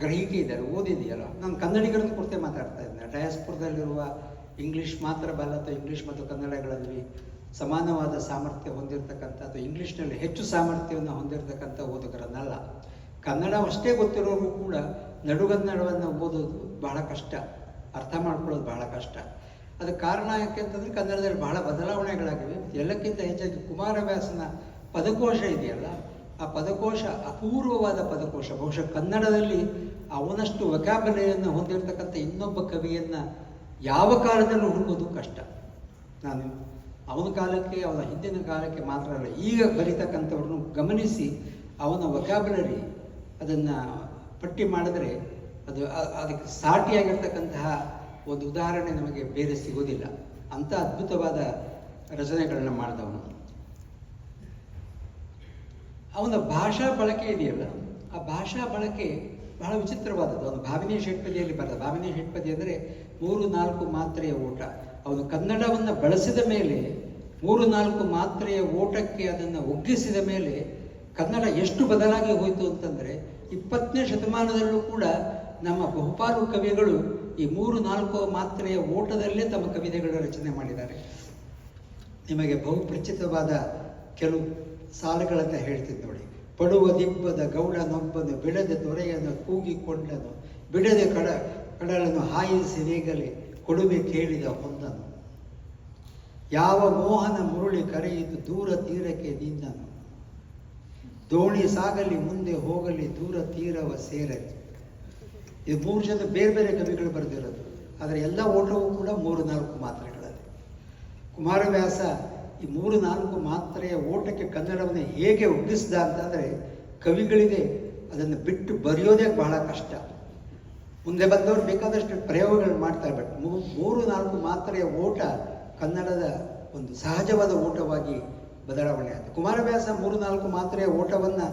ಗ್ರಹಿಕೆ ಇದೆ, ಓದಿದೆಯಲ್ಲ. ನಾನು ಕನ್ನಡಿಗರನ್ನ ಕುರಿತೇ ಮಾತಾಡ್ತಾ ಇದ್ದೇನೆ. ಡಯಾಸ್ಪುರದಲ್ಲಿರುವ ಇಂಗ್ಲೀಷ್ ಮಾತ್ರ ಬಲ್ಲ ಅಥವಾ ಇಂಗ್ಲೀಷ್ ಮತ್ತು ಕನ್ನಡಗಳಲ್ಲಿ ಸಮಾನವಾದ ಸಾಮರ್ಥ್ಯ ಹೊಂದಿರತಕ್ಕಂಥ ಅಥವಾ ಇಂಗ್ಲೀಷ್ನಲ್ಲಿ ಹೆಚ್ಚು ಸಾಮರ್ಥ್ಯವನ್ನು ಹೊಂದಿರತಕ್ಕಂಥ ಓದುಗರನ್ನಲ್ಲ. ಕನ್ನಡ ಅಷ್ಟೇ ಗೊತ್ತಿರೋರು ಕೂಡ ನಡುಗನ್ನಡವನ್ನು ಓದೋದು ಬಹಳ ಕಷ್ಟ, ಅರ್ಥ ಮಾಡ್ಕೊಳ್ಳೋದು ಬಹಳ ಕಷ್ಟ. ಅದಕ್ಕೆ ಕಾರಣ ಯಾಕೆ ಅಂತಂದರೆ ಕನ್ನಡದಲ್ಲಿ ಬಹಳ ಬದಲಾವಣೆಗಳಾಗಿವೆ. ಎಲ್ಲಕ್ಕಿಂತ ಹೆಚ್ಚಾಗಿ ಕುಮಾರವ್ಯಾಸನ ಪದಕೋಶ ಇದೆಯಲ್ಲ, ಆ ಪದಕೋಶ ಅಪೂರ್ವವಾದ ಪದಕೋಶ. ಬಹುಶಃ ಕನ್ನಡದಲ್ಲಿ ಅವನಷ್ಟು ವೊಕ್ಯಾಬುಲರಿಯನ್ನು ಹೊಂದಿರತಕ್ಕಂಥ ಇನ್ನೊಬ್ಬ ಕವಿಯನ್ನು ಯಾವ ಕಾಲದಲ್ಲೂ ಹುಡುಕೋದು ಕಷ್ಟ. ನಾನು ಅವನ ಕಾಲಕ್ಕೆ, ಅವನ ಹಿಂದಿನ ಕಾಲಕ್ಕೆ ಮಾತ್ರ ಅಲ್ಲ, ಈಗ ಬರೀತಕ್ಕಂಥವ್ರನ್ನು ಗಮನಿಸಿ ಅವನ ವೊಕ್ಯಾಬುಲರಿ ಅದನ್ನು ಪಟ್ಟಿ ಮಾಡಿದ್ರೆ ಅದಕ್ಕೆ ಸಾಟಿಯಾಗಿರ್ತಕ್ಕಂತಹ ಒಂದು ಉದಾಹರಣೆ ನಮಗೆ ಬೇರೆ ಸಿಗೋದಿಲ್ಲ. ಅಂಥ ಅದ್ಭುತವಾದ ರಚನೆಗಳನ್ನ ಮಾಡಿದವನು. ಅವನ ಭಾಷಾ ಬಳಕೆ ಇದೆಯಲ್ಲ, ಆ ಭಾಷಾ ಬಳಕೆ ಬಹಳ ವಿಚಿತ್ರವಾದದ್ದು. ಅವನು ಭಾಮಿನಿ ಷಟ್ಪದಿಯಲ್ಲಿ ಬರೆದ, ಭಾಮಿನಿ ಷಟ್ಪದಿ ಅಂದರೆ 3-4 ಮಾತ್ರೆಯ ಓಟ. ಅವನು ಕನ್ನಡವನ್ನು ಬಳಸಿದ ಮೇಲೆ 3-4 ಮಾತ್ರೆಯ ಓಟಕ್ಕೆ ಅದನ್ನು ಒಗ್ಗಿಸಿದ ಮೇಲೆ ಕನ್ನಡ ಎಷ್ಟು ಬದಲಾಗಿ ಹೋಯಿತು ಅಂತಂದರೆ 20ನೇ ಶತಮಾನದಲ್ಲೂ ಕೂಡ ನಮ್ಮ ಬಹುಪಾಲು ಕವಿಗಳು ಈ 3-4 ಮಾತ್ರೆಯ ಓಟದಲ್ಲೇ ತಮ್ಮ ಕವಿತೆಗಳ ರಚನೆ ಮಾಡಿದ್ದಾರೆ. ನಿಮಗೆ ಬಹುಪ್ರಚಿತವಾದ ಕೆಲವು ಸಾಲುಗಳನ್ನು ಹೇಳ್ತೀನಿ ನೋಡಿ. ಪಡುವ ದಿಬ್ಬದ ಗೌಡನೊಬ್ಬನು ಬಿಡದೆ ದೊರೆಯನ್ನು ಕೂಗಿಕೊಂಡನು, ಬಿಡದೆ ಕಡಲನ್ನು ಹಾಯಿಸಿ ರೇಗಲಿ ಕೊಡುವೆ ಕೇಳಿದ ಹೊಂದನು. ಯಾವ ಮೋಹನ ಮುರುಳಿ ಕರೆಯಿತು ದೂರ ತೀರಕ್ಕೆ ನಿಂದನು, ದೋಣಿ ಸಾಗಲಿ ಮುಂದೆ ಹೋಗಲಿ ದೂರ ತೀರವ ಸೇರಲಿ. ಇದು 3 ಜನ ಬೇರೆ ಬೇರೆ ಕವಿಗಳು ಬರೆದಿರೋದು, ಆದರೆ ಎಲ್ಲ ಓಟವೂ ಕೂಡ 3-4 ಮಾತ್ರೆಗಳಲ್ಲಿ. ಕುಮಾರವ್ಯಾಸ ಈ 3-4 ಮಾತ್ರೆಯ ಓಟಕ್ಕೆ ಕನ್ನಡವನ್ನು ಹೇಗೆ ಒಗ್ಗಿಸಿದ ಅಂತಂದರೆ ಕವಿಗಳಿಗೆ ಅದನ್ನು ಬಿಟ್ಟು ಬರೆಯೋದೇ ಬಹಳ ಕಷ್ಟ. ಮುಂದೆ ಬಂದವರು ಬೇಕಾದಷ್ಟು ಪ್ರಯೋಗಗಳು ಮಾಡ್ತಾರೆ, ಬಟ್ 3-4 ಮಾತ್ರೆಯ ಓಟ ಕನ್ನಡದ ಒಂದು ಸಹಜವಾದ ಓಟವಾಗಿ ಬದಲಾವಣೆ ಆಯಿತು. ಕುಮಾರವ್ಯಾಸ 3-4 ಮಾತ್ರೆಯ ಓಟವನ್ನು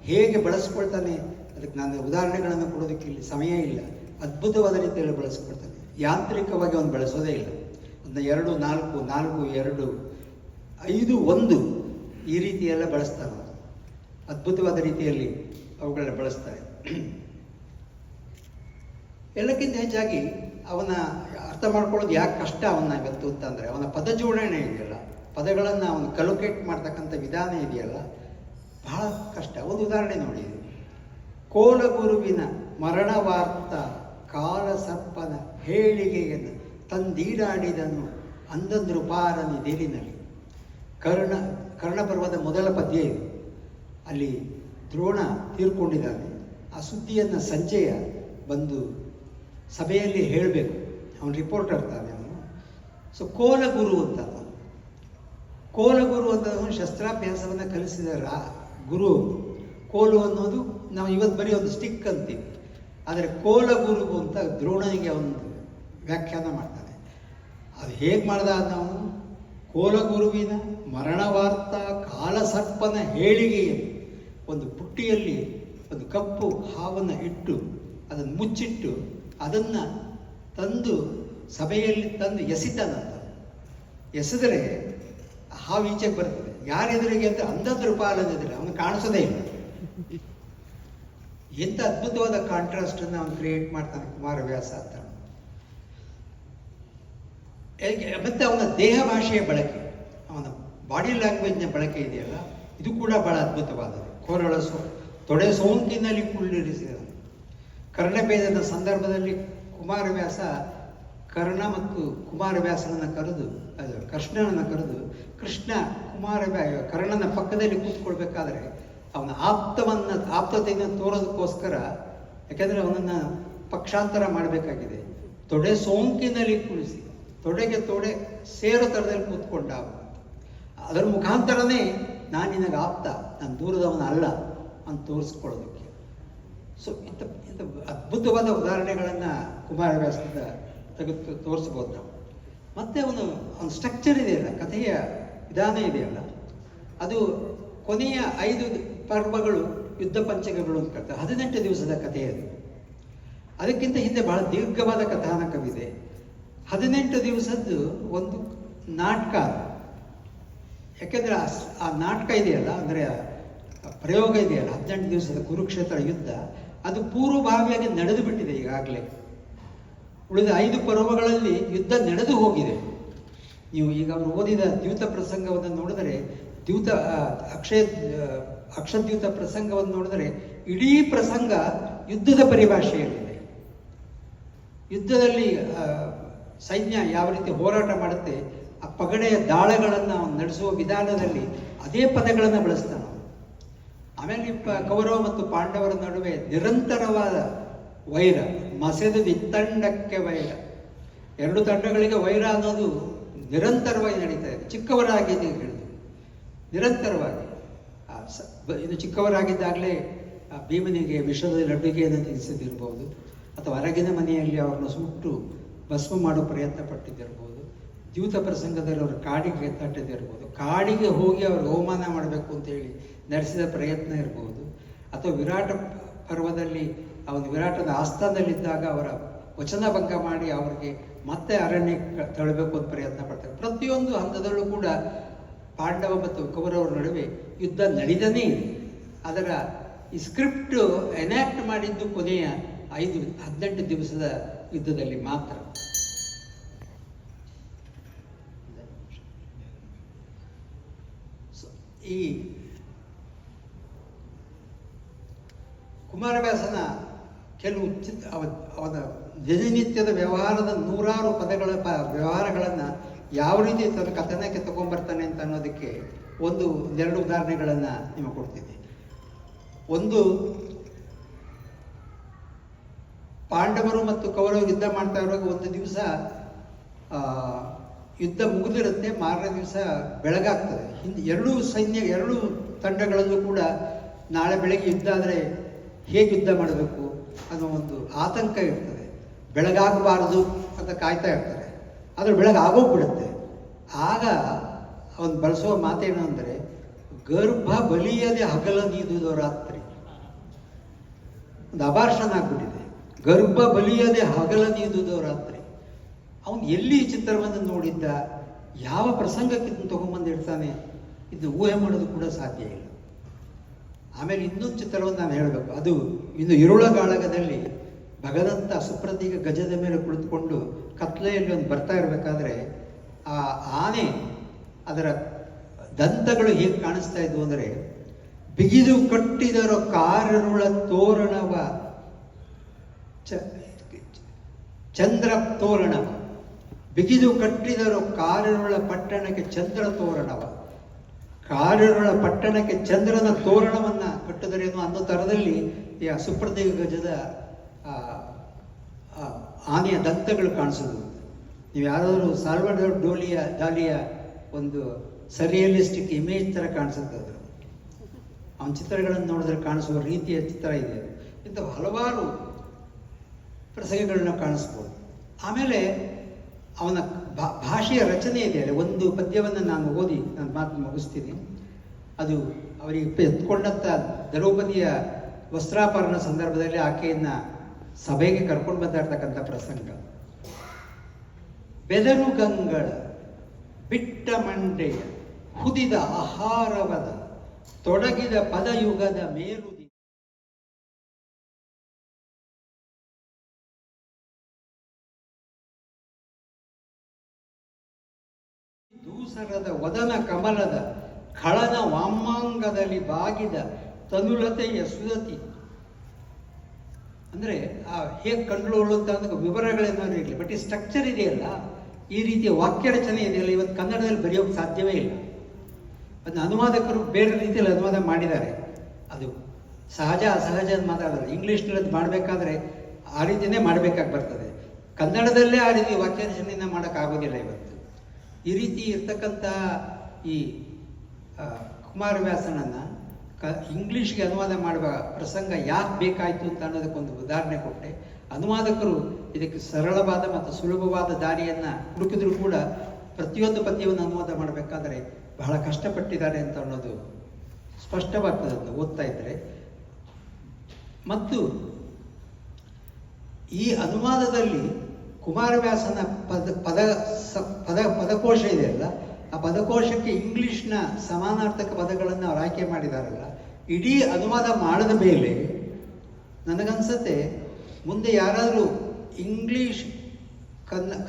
ಹೇಗೆ ಬಳಸ್ಕೊಳ್ತಾನೆ ಅದಕ್ಕೆ ನಾನು ಉದಾಹರಣೆಗಳನ್ನು ಕೊಡೋದಕ್ಕೆ ಇಲ್ಲಿ ಸಮಯ ಇಲ್ಲ. ಅದ್ಭುತವಾದ ರೀತಿಯಲ್ಲಿ ಬಳಸ್ಕೊಳ್ತಾನೆ. ಯಾಂತ್ರಿಕವಾಗಿ ಅವನು ಬಳಸೋದೇ ಇಲ್ಲ. ಅದನ್ನ 2-4, 4-2, 5-1 ಈ ರೀತಿಯೆಲ್ಲ ಬಳಸ್ತಾರೆ. ಅದ್ಭುತವಾದ ರೀತಿಯಲ್ಲಿ ಅವುಗಳನ್ನ ಬಳಸ್ತಾರೆ. ಎಲ್ಲಕ್ಕಿಂತ ಹೆಚ್ಚಾಗಿ ಅವನ ಅರ್ಥ ಮಾಡ್ಕೊಳ್ಳೋದು ಯಾಕೆ ಕಷ್ಟ ಅವನ್ನ ಇವತ್ತು ಅಂತಂದರೆ ಅವನ ಪದ ಜೋಡಣೆ ಇದೆಯಲ್ಲ, ಪದಗಳನ್ನು ಅವನು ಕಲೊಕೇಟ್ ಮಾಡ್ತಕ್ಕಂಥ ವಿಧಾನ ಇದೆಯಲ್ಲ, ಬಹಳ ಕಷ್ಟ. ಒಂದು ಉದಾಹರಣೆ ನೋಡಿ. ಕೋಲಗುರುವಿನ ಮರಣವಾರ್ತ ಕಾಲ ಸರ್ಪನ ಹೇಳಿಗೆಯನ್ನು ತಂದೀಡಾಡಿದನು ಅಂದಂದ್ರುಪಾರನಿ ದೇರಿನಲ್ಲಿ. ಕರ್ಣಪರ್ವದ ಮೊದಲ ಪದ್ಯ ಇದು. ಅಲ್ಲಿ ದ್ರೋಣ ತೀರ್ಕೊಂಡಿದ್ದಾನೆ. ಆ ಸುದ್ದಿಯನ್ನು ಸಂಜೆಯ ಬಂದು ಸಭೆಯಲ್ಲಿ ಹೇಳಬೇಕು. ಅವನು ರಿಪೋರ್ಟರ್ ತಾನೆ ಅವನು. ಸೊ ಕೋಲಗುರು ಅಂತ, ಕೋಲಗುರು ಅಂತ ಅವನು ಶಸ್ತ್ರಾಭ್ಯಾಸವನ್ನು ಕಲಿಸಿದ ಗುರು. ಕೋಲು ಅನ್ನೋದು ನಾವು ಇವತ್ತು ಬರೀ ಒಂದು ಸ್ಟಿಕ್ ಅಂತೀವಿ, ಆದರೆ ಕೋಲಗುರು ಅಂತ ದ್ರೋಣನಿಗೆ ಅವನು ವ್ಯಾಖ್ಯಾನ ಮಾಡ್ತಾನೆ. ಅದು ಹೇಗೆ ಮಾಡ್ದ ನಾವು? ಕೋಲಗುರುವಿನ ಮರಣವಾರ್ತ ಕಾಲ ಸರ್ಪನ ಹೇಳಿಗೆಯಲ್ಲಿ ಒಂದು ಪುಟ್ಟಿಯಲ್ಲಿ ಒಂದು ಕಪ್ಪು ಹಾವನ್ನು ಇಟ್ಟು ಅದನ್ನು ಮುಚ್ಚಿಟ್ಟು ಅದನ್ನು ತಂದು ಸಭೆಯಲ್ಲಿ ತಂದು ಎಸಿತಾನಂತ. ಎಸೆದರೆ ಹಾವು ಈಚೆಗೆ ಬರ್ತದೆ. ಯಾರೆದುರಿಗೆ ಅಂತ ಅಂಧದ್ರ ಪಾಲನೆದ್ರೆ ಅವನು ಕಾಣಿಸೋದೇ ಇಲ್ಲ. ಎಂಥ ಅದ್ಭುತವಾದ ಕಾಂಟ್ರಾಸ್ಟ್ ಅನ್ನು ಅವನು ಕ್ರಿಯೇಟ್ ಮಾಡ್ತಾನೆ ಕುಮಾರವ್ಯಾಸ ಅಂತ. ಮತ್ತೆ ಅವನ ದೇಹ ಭಾಷೆಯ ಬಳಕೆ, ಅವನ ಬಾಡಿ ಲ್ಯಾಂಗ್ವೇಜ್ನ ಬಳಕೆ ಇದೆಯಲ್ಲ, ಇದು ಕೂಡ ಬಹಳ ಅದ್ಭುತವಾದದ್ದು. ತೊಡೆ ಸೋಂಕಿನಲ್ಲಿ ಕುಳ್ಳಿರಿಸಿದ ಕರ್ಣಭೇದದ ಸಂದರ್ಭದಲ್ಲಿ ಕುಮಾರವ್ಯಾಸ ಕರ್ಣ ಮತ್ತು ಕುಮಾರವ್ಯಾಸನನ್ನು ಕರೆದು, ಕೃಷ್ಣನನ್ನು ಕರೆದು, ಕೃಷ್ಣ ಕರ್ಣನ ಪಕ್ಕದಲ್ಲಿ ಕೂತ್ಕೊಳ್ಬೇಕಾದ್ರೆ ಅವನ ಆಪ್ತತೆಯನ್ನು ತೋರೋದಕ್ಕೋಸ್ಕರ, ಯಾಕೆಂದರೆ ಅವನನ್ನು ಪಕ್ಷಾಂತರ ಮಾಡಬೇಕಾಗಿದೆ, ತೊಡೆ ಸೋಂಕಿನಲ್ಲಿ ಕುಳಿಸಿ ತೊಡೆಗೆ ತೊಡೆ ಸೇರೋ ಥರದಲ್ಲಿ ಕೂತ್ಕೊಂಡ. ಅದರ ಮುಖಾಂತರನೇ ನಾನು ನಿನಗೆ ಆಪ್ತ, ನಾನು ದೂರದವನ ಅಲ್ಲ ಅಂತ ತೋರಿಸ್ಕೊಳ್ಳೋದಕ್ಕೆ. ಸೊ ಇಂಥ ಅದ್ಭುತವಾದ ಉದಾಹರಣೆಗಳನ್ನು ಕುಮಾರವ್ಯಾಸದಿಂದ ತೆಗೆದು ತೋರಿಸ್ಬೋದು ನಾವು. ಮತ್ತು ಅವನ ಸ್ಟ್ರಕ್ಚರ್ ಇದೆಯಲ್ಲ, ಕಥೆಯ ವಿಧಾನ ಇದೆಯಲ್ಲ, ಅದು ಕೊನೆಯ 5 ಪರ್ವಗಳು ಯುದ್ಧ ಪಂಚಕಗಳು ಅಂತ ಕರೀತಾರೆ. 18 ದಿವಸದ ಕಥೆ ಅದು. ಅದಕ್ಕಿಂತ ಹಿಂದೆ ಬಹಳ ದೀರ್ಘವಾದ ಕಥಾನಕವಿದೆ. 18 ದಿವಸದ್ದು ಒಂದು ನಾಟಕ. ಯಾಕೆಂದರೆ ಆ ನಾಟಕ ಇದೆಯಲ್ಲ, ಅಂದರೆ ಪ್ರಯೋಗ ಇದೆಯಲ್ಲ, 18 ದಿವಸದ ಕುರುಕ್ಷೇತ್ರ ಯುದ್ಧ, ಅದು ಪೂರ್ವಭಾವಿಯಾಗಿ ನಡೆದು ಬಿಟ್ಟಿದೆ ಈಗಾಗಲೇ. ಉಳಿದ 5 ಪರ್ವಗಳಲ್ಲಿ ಯುದ್ಧ ನಡೆದು ಹೋಗಿದೆ. ನೀವು ಈಗ ಅವರು ಓದಿದ ದ್ಯೂತ ಪ್ರಸಂಗವನ್ನು ನೋಡಿದರೆ, ಅಕ್ಷದ್ಯೂತ ಪ್ರಸಂಗವನ್ನು ನೋಡಿದರೆ ಇಡೀ ಪ್ರಸಂಗ ಯುದ್ಧದ ಪರಿಭಾಷೆಯಲ್ಲಿದೆ. ಯುದ್ಧದಲ್ಲಿ ಸೈನ್ಯ ಯಾವ ರೀತಿ ಹೋರಾಟ ಮಾಡುತ್ತೆ, ಆ ಪಗಡೆಯ ದಾಳಗಳನ್ನು ನಡೆಸುವ ವಿಧಾನದಲ್ಲಿ ಅದೇ ಪದಗಳನ್ನು ಬಳಸ್ತಾನೆ. ಆಮೇಲೆ ಕೌರವ ಮತ್ತು ಪಾಂಡವರ ನಡುವೆ ನಿರಂತರವಾದ ವೈರ, ಮಸೆದು ವಿತ್ತಂಡಕ್ಕೆ ವೈರ. 2 ತಂಡಗಳಿಗೆ ವೈರ ಅನ್ನೋದು ನಿರಂತರವಾಗಿ ನಡೀತಾ ಇದೆ. ಚಿಕ್ಕವರಾಗಿದೆ ಹೇಳಿದ್ರು, ನಿರಂತರವಾಗಿ. ಇದು ಚಿಕ್ಕವರಾಗಿದ್ದಾಗಲೇ ಭೀಮನಿಗೆ ವಿಷದ ಲಡ್ಡುಗೆಯನ್ನು ತಿನ್ನಿಸಿದಿರ್ಬೋದು, ಅಥವಾ ಅರಗಿನ ಮನೆಯಲ್ಲಿ ಅವ್ರನ್ನ ಸುಟ್ಟು ಭಸ್ಮ ಮಾಡೋ ಪ್ರಯತ್ನ ಪಟ್ಟಿದ್ದಿರ್ಬೋದು. ದ್ಯೂತ ಪ್ರಸಂಗದಲ್ಲಿ ಅವರು ಕಾಡಿಗೆ ತಟ್ಟಿದ್ದಿರ್ಬೋದು, ಕಾಡಿಗೆ ಹೋಗಿ ಅವರು ಅವಮಾನ ಮಾಡಬೇಕು ಅಂತೇಳಿ ನಡೆಸಿದ ಪ್ರಯತ್ನ ಇರ್ಬೋದು. ಅಥವಾ ವಿರಾಟ ಪರ್ವದಲ್ಲಿ ಅವನು ವಿರಾಟದ ಆಸ್ಥಾನದಲ್ಲಿದ್ದಾಗ ಅವರ ವಚನಭಂಗ ಮಾಡಿ ಅವರಿಗೆ ಮತ್ತೆ ಅರಣ್ಯಕ್ಕೆ ತಳ್ಳಬೇಕು ಅಂತ ಪ್ರಯತ್ನ ಪಡ್ತಾರೆ. ಪ್ರತಿಯೊಂದು ಹಂತದಲ್ಲೂ ಕೂಡ ಪಾಂಡವ ಮತ್ತು ಕೌರವರ ನಡುವೆ ಯುದ್ಧ ನಡೀತಾನೇ ಇದೆ. ಅದರ ಈ ಸ್ಕ್ರಿಪ್ಟ್ ಎನ್ಯಾಕ್ಟ್ ಮಾಡಿದ್ದು ಕೊನೆಯ 18 ದಿವಸದ ಯುದ್ಧದಲ್ಲಿ ಮಾತ್ರ. ಈ ಕುಮಾರವ್ಯಾಸನ ಕೆಲವು ಅವನ ದಿನನಿತ್ಯದ ವ್ಯವಹಾರದ 100 ಪದಗಳ ವ್ಯವಹಾರಗಳನ್ನು ಯಾವ ರೀತಿ ತನ್ನ ಕಥನಕ್ಕೆ ತಗೊಂಡ್ಬರ್ತಾನೆ ಅಂತ ಅನ್ನೋದಕ್ಕೆ 1-2 ಉದಾಹರಣೆಗಳನ್ನು ನಿಮಗೆ ಕೊಡ್ತೀನಿ. ಒಂದು, ಪಾಂಡವರು ಮತ್ತು ಕೌರವರು ಯುದ್ಧ ಮಾಡ್ತಾ ಇರುವಾಗ ಒಂದು ದಿವಸ ಯುದ್ಧ ಮುಗಿದಿರುತ್ತೆ, ಮಾರನೇ ದಿವಸ ಬೆಳಗಾಗ್ತದೆ. ಹಿಂದೆ 2 ತಂಡಗಳಲ್ಲೂ ಕೂಡ ನಾಳೆ ಬೆಳಗ್ಗೆ ಯುದ್ಧ ಆದರೆ ಹೇಗೆ ಯುದ್ಧ ಮಾಡಬೇಕು ಅನ್ನೋ ಒಂದು ಆತಂಕ ಇರ್ತದೆ. ಬೆಳಗಾಗಬಾರದು ಅಂತ ಕಾಯ್ತಾ ಇರ್ತಾರೆ, ಆದರೆ ಬೆಳಗಾಗೋಗ್ಬಿಡುತ್ತೆ. ಆಗ ಅವನು ಬಳಸುವ ಮಾತೇನು ಅಂದರೆ, ಗರ್ಭ ಬಲಿಯದೆ ಹಗಲ ನೀದುವುದು ರಾತ್ರಿ. ಒಂದು ಅಬಾರ್ಷಣ ಆಗ್ಬಿಟ್ಟಿದೆ. ಗರ್ಭ ಬಲಿಯದೆ ಹಗಲ ನೀದುವುದು ರಾತ್ರಿ. ಅವನು ಎಲ್ಲಿ ಈ ಚಿತ್ರವನ್ನು ನೋಡಿದ್ದ, ಯಾವ ಪ್ರಸಂಗಕ್ಕೆ ತಗೊಂಬಂದಿರ್ತಾನೆ, ಇದು ಊಹೆ ಮಾಡೋದು ಕೂಡ ಸಾಧ್ಯ ಇಲ್ಲ. ಆಮೇಲೆ ಇನ್ನೊಂದು ಚಿತ್ರವನ್ನು ನಾನು ಹೇಳಬೇಕು. ಅದು ಇನ್ನು ಇರುಳಗಾಳಗದಲ್ಲಿ ಭಗದಂತ ಸುಪ್ರತೀಕ ಗಜದ ಮೇಲೆ ಕುಳಿತುಕೊಂಡು ಕತ್ಲೆಯಲ್ಲಿ ಒಂದು ಬರ್ತಾ ಇರಬೇಕಾದ್ರೆ ಆ ಆನೆ ಅದರ ದಂತಗಳು ಹೇಗೆ ಕಾಣಿಸ್ತಾ ಇದ್ವು ಅಂದರೆ, ಬಿಗಿದು ಕಟ್ಟಿದರೋ ಕಾರಿರುಳ ತೋರಣವ ಚಂದ್ರ ತೋರಣವ, ಬಿಗಿದು ಕಟ್ಟಿದರೋ ಕಾರಿರುಳ ಪಟ್ಟಣಕ್ಕೆ ಚಂದ್ರ ತೋರಣವ. ಕಾರಿರುಳ ಪಟ್ಟಣಕ್ಕೆ ಚಂದ್ರನ ತೋರಣವನ್ನು ಕಟ್ಟಿದರೇನು ಅನ್ನೋ ಥರದಲ್ಲಿ ಈ ಸುಪ್ರತೀಕ ಗಜದ ಆನೆಯ ದಂತಗಳು ಕಾಣಿಸೋದು. ನೀವು ಯಾರಾದರೂ ಸಾಲ್ವಡೋರ್ ಡಾಲಿಯ ಒಂದು ಸರಿಯಲಿಸ್ಟಿಕ್ ಇಮೇಜ್ ಥರ ಕಾಣಿಸುತ್ತೆ. ಅದು ಅವನ ಚಿತ್ರಗಳನ್ನು ನೋಡಿದ್ರೆ ಕಾಣಿಸುವ ರೀತಿಯ ಚಿತ್ರ ಇದೆ. ಇಂಥ ಹಲವಾರು ಪ್ರಸಂಗಗಳನ್ನ ಕಾಣಿಸ್ಬೋದು. ಆಮೇಲೆ ಅವನ ಭಾಷೆಯ ರಚನೆ ಇದೆಯಲ್ಲ, ಒಂದು ಪದ್ಯವನ್ನು ನಾನು ಓದಿ ನನ್ನ ಮಾತು ಮುಗಿಸ್ತೀನಿ. ಅದು ಅವರಿಗೆ ಎತ್ಕೊಂಡಂಥ ದ್ರೌಪದಿಯ ವಸ್ತ್ರಾಪರಣ ಸಂದರ್ಭದಲ್ಲಿ ಆಕೆಯನ್ನು ಸಭೆಗೆ ಕರ್ಕೊಂಡು ಬಂದಿರ್ತಕ್ಕಂಥ ಪ್ರಸಂಗ. ಬೆದರು ಗಂಗಳ ಬಿಟ್ಟ ಮಂಡೆಯ ಹುದಿದ ಆಹಾರವದ ತೊಡಗಿದ ಪದಯುಗದ ಮೇರುದಿ ದೂಸರದ ವದನ ಕಮಲದ ಖಳನ ವಾಮಾಂಗದಲ್ಲಿ ಬಾಗಿದ ತನುಲತೆಯ ಸುದತಿ. ಅಂದರೆ ಹೇಗೆ ಕಂಡುಕೊಳ್ಳು ಅಂತ ವಿವರಗಳೇನಾದ್ರು ಇರಲಿ, ಬಟ್ ಈ ಸ್ಟ್ರಕ್ಚರ್ ಇದೆಯಲ್ಲ, ಈ ರೀತಿಯ ವಾಕ್ಯ ರಚನೆ ಇದೆಯಲ್ಲ, ಇವತ್ತು ಕನ್ನಡದಲ್ಲಿ ಬರೆಯೋಕ್ಕೆ ಸಾಧ್ಯವೇ ಇಲ್ಲ. ಅದನ್ನ ಅನುವಾದಕರು ಬೇರೆ ರೀತಿಯಲ್ಲಿ ಅನುವಾದ ಮಾಡಿದ್ದಾರೆ. ಅದು ಸಹಜ ಅಸಹಜ ಅಂತ ಮಾತಾಡೋದು. ಇಂಗ್ಲೀಷ್ನಲ್ಲಿ ಅದು ಮಾಡಬೇಕಾದ್ರೆ ಆ ರೀತಿಯೇ ಮಾಡಬೇಕಾಗಿ ಬರ್ತದೆ. ಕನ್ನಡದಲ್ಲೇ ಆ ರೀತಿ ವಾಕ್ಯ ರಚನೆಯನ್ನು ಮಾಡೋಕ್ಕಾಗೋದಿಲ್ಲ ಇವತ್ತು. ಈ ರೀತಿ ಇರ್ತಕ್ಕಂಥ ಈ ಕುಮಾರವ್ಯಾಸನನ್ನು ಇಂಗ್ಲೀಷ್ಗೆ ಅನುವಾದ ಮಾಡುವ ಪ್ರಸಂಗ ಯಾಕೆ ಬೇಕಾಯಿತು ಅಂತ ಅನ್ನೋದಕ್ಕೊಂದು ಉದಾಹರಣೆ ಕೊಟ್ಟೆ. ಅನುವಾದಕರು ಇದಕ್ಕೆ ಸರಳವಾದ ಮತ್ತು ಸುಲಭವಾದ ದಾರಿಯನ್ನು ಹುಡುಕಿದ್ರು ಕೂಡ ಪ್ರತಿಯೊಂದು ಪದ್ಯವನ್ನು ಅನುವಾದ ಮಾಡಬೇಕಾದ್ರೆ ಬಹಳ ಕಷ್ಟಪಟ್ಟಿದ್ದಾರೆ ಅಂತ ಅನ್ನೋದು ಸ್ಪಷ್ಟವಾಗ್ತದೆ ಅಂತ ಓದ್ತಾ ಇದ್ದರೆ. ಮತ್ತು ಈ ಅನುವಾದದಲ್ಲಿ ಕುಮಾರವ್ಯಾಸನ ಪದಕೋಶ ಇದೆಯಲ್ಲ, ಆ ಪದಕೋಶಕ್ಕೆ ಇಂಗ್ಲೀಷ್ನ ಸಮಾನಾರ್ಥಕ ಪದಗಳನ್ನು ಅವ್ರು ಆಯ್ಕೆ ಮಾಡಿದಾರಲ್ಲ, ಇಡೀ ಅನುವಾದ ಮಾಡಿದ ಮೇಲೆ ನನಗನ್ಸುತ್ತೆ ಮುಂದೆ ಯಾರಾದರೂ ಇಂಗ್ಲೀಷ್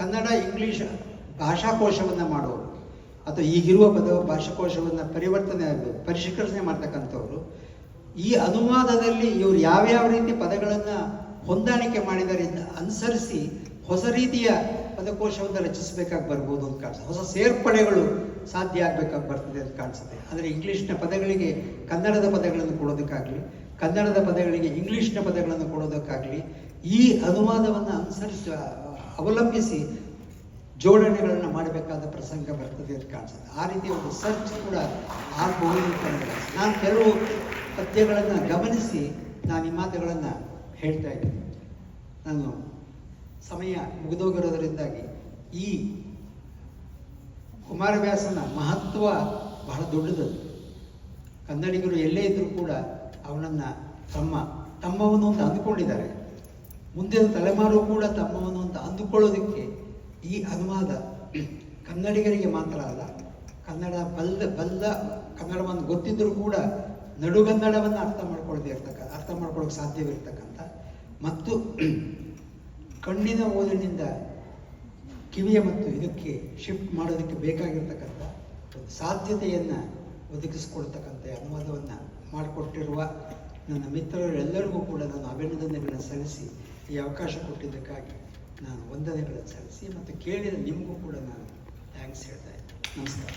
ಕನ್ನಡ ಇಂಗ್ಲೀಷ್ ಭಾಷಾಕೋಶವನ್ನು ಮಾಡೋರು ಅಥವಾ ಈಗಿರುವ ಭಾಷಾಕೋಶವನ್ನು ಪರಿಷ್ಕರಣೆ ಮಾಡ್ತಕ್ಕಂಥವ್ರು ಈ ಅನುವಾದದಲ್ಲಿ ಇವರು ಯಾವ್ಯಾವ ರೀತಿ ಪದಗಳನ್ನು ಹೊಂದಾಣಿಕೆ ಮಾಡಿದ್ದಾರೆ ಅನುಸರಿಸಿ ಹೊಸ ರೀತಿಯ ಪದಕೋಶವನ್ನು ರಚಿಸಬೇಕಾಗಿ ಬರ್ಬೋದು ಅಂತ ಕಾಣಿಸುತ್ತೆ. ಹೊಸ ಸೇರ್ಪಡೆಗಳು ಸಾಧ್ಯ ಆಗಬೇಕಾಗಿ ಬರ್ತದೆ ಅಂತ ಕಾಣಿಸುತ್ತೆ. ಅಂದರೆ ಇಂಗ್ಲೀಷ್ನ ಪದಗಳಿಗೆ ಕನ್ನಡದ ಪದಗಳನ್ನು ಕೊಡೋದಕ್ಕಾಗಲಿ, ಕನ್ನಡದ ಪದಗಳಿಗೆ ಇಂಗ್ಲೀಷ್ನ ಪದಗಳನ್ನು ಕೊಡೋದಕ್ಕಾಗಲಿ ಈ ಅನುವಾದವನ್ನು ಅವಲಂಬಿಸಿ ಜೋಡಣೆಗಳನ್ನು ಮಾಡಬೇಕಾದ ಪ್ರಸಂಗ ಬರ್ತದೆ ಅಂತ ಕಾಣಿಸುತ್ತೆ. ಆ ರೀತಿಯ ಒಂದು ಸರ್ಚ್ ಕೂಡ ಆಗಬಹುದು ಅಂತ ನಾನು ಕೆಲವು ಪದ್ಯಗಳನ್ನು ಗಮನಿಸಿ ನಾನು ಈ ಮಾತುಗಳನ್ನು ಹೇಳ್ತಾ ಇದ್ದೀನಿ. ನಾನು ಸಮಯ ಮುಗಿದೋಗಿರೋದರಿಂದಾಗಿ ಈ ಕುಮಾರವ್ಯಾಸನ ಮಹತ್ವ ಬಹಳ ದೊಡ್ಡದು. ಕನ್ನಡಿಗರು ಎಲ್ಲೇ ಇದ್ದರೂ ಕೂಡ ಅವನನ್ನು ತಮ್ಮವನು ಅಂತ ಅಂದುಕೊಂಡಿದ್ದಾರೆ. ಮುಂದಿನ ತಲೆಮಾರು ಕೂಡ ತಮ್ಮವನು ಅಂತ ಅಂದುಕೊಳ್ಳೋದಕ್ಕೆ ಈ ಅನುವಾದ ಕನ್ನಡಿಗರಿಗೆ ಮಾತ್ರ ಅಲ್ಲ, ಕನ್ನಡ ಬಲ್ಲ ಕನ್ನಡವನ್ನು ಗೊತ್ತಿದ್ದರೂ ಕೂಡ ನಡುಗನ್ನಡವನ್ನು ಅರ್ಥ ಮಾಡ್ಕೊಳ್ಳೋಕೆ ಸಾಧ್ಯವಿರ್ತಕ್ಕಂಥ ಮತ್ತು ಕಣ್ಣಿನ ಓದಿನಿಂದ ಕಿವಿಯ ಮತ್ತು ಇದಕ್ಕೆ ಶಿಫ್ಟ್ ಮಾಡೋದಕ್ಕೆ ಬೇಕಾಗಿರ್ತಕ್ಕಂಥ ಒಂದು ಸಾಧ್ಯತೆಯನ್ನು ಒದಗಿಸ್ಕೊಳ್ತಕ್ಕಂಥ ಅನುವಾದವನ್ನು ಮಾಡಿಕೊಟ್ಟಿರುವ ನನ್ನ ಮಿತ್ರರೆಲ್ಲರಿಗೂ ಕೂಡ ನಾನು ಅಭಿನಂದನೆಗಳನ್ನು ಸಲ್ಲಿಸಿ ಈ ಅವಕಾಶ ಕೊಟ್ಟಿದ್ದಕ್ಕಾಗಿ ನಾನು ವಂದನೆಗಳನ್ನು ಸಲ್ಲಿಸಿ ಮತ್ತು ಕೇಳಿದ ನಿಮಗೂ ಕೂಡ ನಾನು ಥ್ಯಾಂಕ್ಸ್ ಹೇಳ್ತಾ ಇದ್ದೀನಿ. ನಮಸ್ಕಾರ.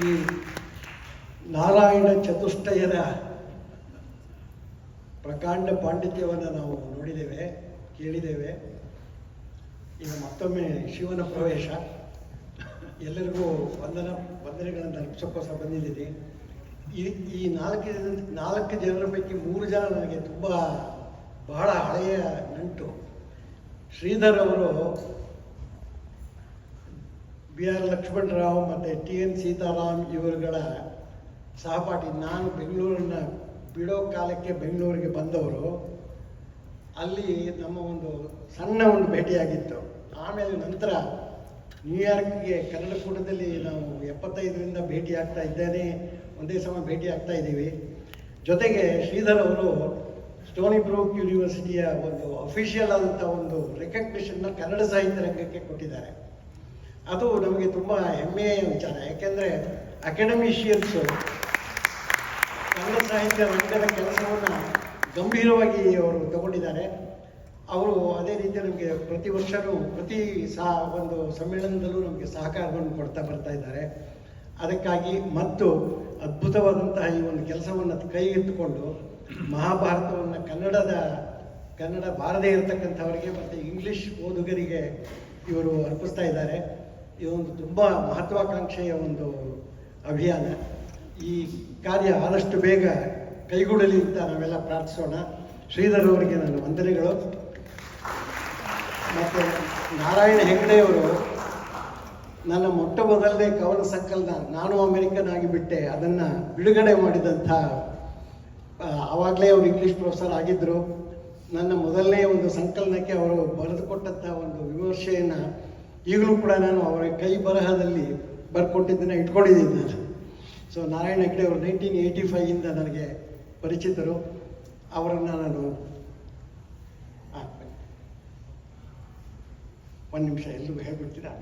ಈ ನಾರಾಯಣ ಚತುಷ್ಟಯರ ಪ್ರಕಾಂಡ ಪಾಂಡಿತ್ಯವನ್ನು ನಾವು ನೋಡಿದ್ದೇವೆ, ಕೇಳಿದ್ದೇವೆ. ಈಗ ಮತ್ತೊಮ್ಮೆ ಶಿವನ ಪ್ರವೇಶ. ಎಲ್ಲರಿಗೂ ವಂದನೆಗಳನ್ನು ಅರ್ಪಿಸೋಕ್ಕೋಸ್ಕರ ಬಂದಿದ್ದೀನಿ. ಈ ನಾಲ್ಕು ಜನರ ಪೈಕಿ 3 ಜನ ನನಗೆ ಬಹಳ ಹಳೆಯ ನಂಟು. ಶ್ರೀಧರ್ ಅವರು BR ಲಕ್ಷ್ಮಣರಾವ್ ಮತ್ತು TN ಸೀತಾರಾಮ್ ಇವರುಗಳ ಸಹಪಾಠಿ. ನಾನು ಬೆಂಗಳೂರನ್ನು ಬಿಡೋ ಕಾಲಕ್ಕೆ ಬೆಂಗಳೂರಿಗೆ ಬಂದವರು. ಅಲ್ಲಿ ನಮ್ಮ ಒಂದು ಸಣ್ಣ ಭೇಟಿಯಾಗಿತ್ತು. ಆಮೇಲೆ ನಂತರ ನ್ಯೂಯಾರ್ಕ್ಗೆ ಕನ್ನಡ ಕೂಟದಲ್ಲಿ ನಾವು 75ರಿಂದ ಭೇಟಿ ಆಗ್ತಾ ಇದ್ದೇನೆ, ಒಂದೇ ಸಮ ಭೇಟಿ ಆಗ್ತಾ ಇದ್ದೀವಿ. ಜೊತೆಗೆ ಶ್ರೀಧರ್ ಅವರು ಸ್ಟೋನಿ ಬ್ರೂಕ್ ಯೂನಿವರ್ಸಿಟಿಯ ಒಂದು ಅಫಿಷಿಯಲ್ ಆದಂಥ ಒಂದು ರೆಕಗ್ನಿಷನ್ನ ಕನ್ನಡ ಸಾಹಿತ್ಯ ರಂಗಕ್ಕೆ ಕೊಟ್ಟಿದ್ದಾರೆ. ಅದು ನಮಗೆ ತುಂಬ ಹೆಮ್ಮೆಯ ವಿಚಾರ. ಯಾಕೆಂದರೆ ಅಕಾಡೆಮಿಷಿಯನ್ಸು ಕನ್ನಡ ಸಾಹಿತ್ಯ ರಂಗದ ಕೆಲಸವನ್ನು ಗಂಭೀರವಾಗಿ ಅವರು ತಗೊಂಡಿದ್ದಾರೆ. ಅವರು ಅದೇ ರೀತಿ ನಮಗೆ ಪ್ರತಿ ವರ್ಷವೂ ಒಂದು ಸಮ್ಮೇಳನದಲ್ಲೂ ನಮಗೆ ಸಹಕಾರವನ್ನು ಕೊಡ್ತಾ ಬರ್ತಾ ಇದ್ದಾರೆ. ಅದಕ್ಕಾಗಿ ಮತ್ತು ಅದ್ಭುತವಾದಂತಹ ಈ ಒಂದು ಕೆಲಸವನ್ನು ಕೈಗೆತ್ತಿಕೊಂಡು ಮಹಾಭಾರತವನ್ನು ಕನ್ನಡ ಬಾರದೇ ಇರತಕ್ಕಂಥವರಿಗೆ ಮತ್ತು ಇಂಗ್ಲೀಷ್ ಓದುಗರಿಗೆ ಇವರು ಅರ್ಪಿಸ್ತಾ ಇದ್ದಾರೆ. ಇದೊಂದು ತುಂಬ ಮಹತ್ವಾಕಾಂಕ್ಷೆಯ ಒಂದು ಅಭಿಯಾನ. ಈ ಕಾರ್ಯ ಆದಷ್ಟು ಬೇಗ ಕೈಗೂಡಲಿ ಅಂತ ನಾವೆಲ್ಲ ಪ್ರಾರ್ಥಿಸೋಣ. ಶ್ರೀಧರ್ ಅವರಿಗೆ ನನ್ನ ವಂದನೆಗಳು. ಮತ್ತು ನಾರಾಯಣ ಹೆಗ್ಡೆಯವರು ನನ್ನ ಮೊಟ್ಟ ಮೊದಲನೇ ಕವನ ಸಂಕಲನ ನಾನು ಅಮೆರಿಕನ್ ಆಗಿಬಿಟ್ಟೆ ಅದನ್ನು ಬಿಡುಗಡೆ ಮಾಡಿದಂಥ ಆವಾಗಲೇ ಅವರು ಇಂಗ್ಲೀಷ್ ಪ್ರೊಫೆಸರ್ ಆಗಿದ್ದರು. ನನ್ನ ಮೊದಲನೇ ಒಂದು ಸಂಕಲನಕ್ಕೆ ಅವರು ಬರೆದುಕೊಟ್ಟಂಥ ಒಂದು ವಿಮರ್ಶೆಯನ್ನು ಈಗಲೂ ಕೂಡ ನಾನು ಅವರ ಕೈ ಬರಹದಲ್ಲಿ ಬರ್ಕೊಟ್ಟಿದ್ದನ್ನು ಇಟ್ಕೊಂಡಿದ್ದೀನಿ ನಾನು. ಸೊ ನಾರಾಯಣ ಹೆಗ್ಡೆ ಅವರು 1985ಇಂದ ನನಗೆ ಪರಿಚಿತರು. ಅವರನ್ನು ನಾನು ಒಂದು ನಿಮಿಷ ಎಲ್ರಿಗೂ ಹೇಳ್ಬಿಡ್ತೀರಾ.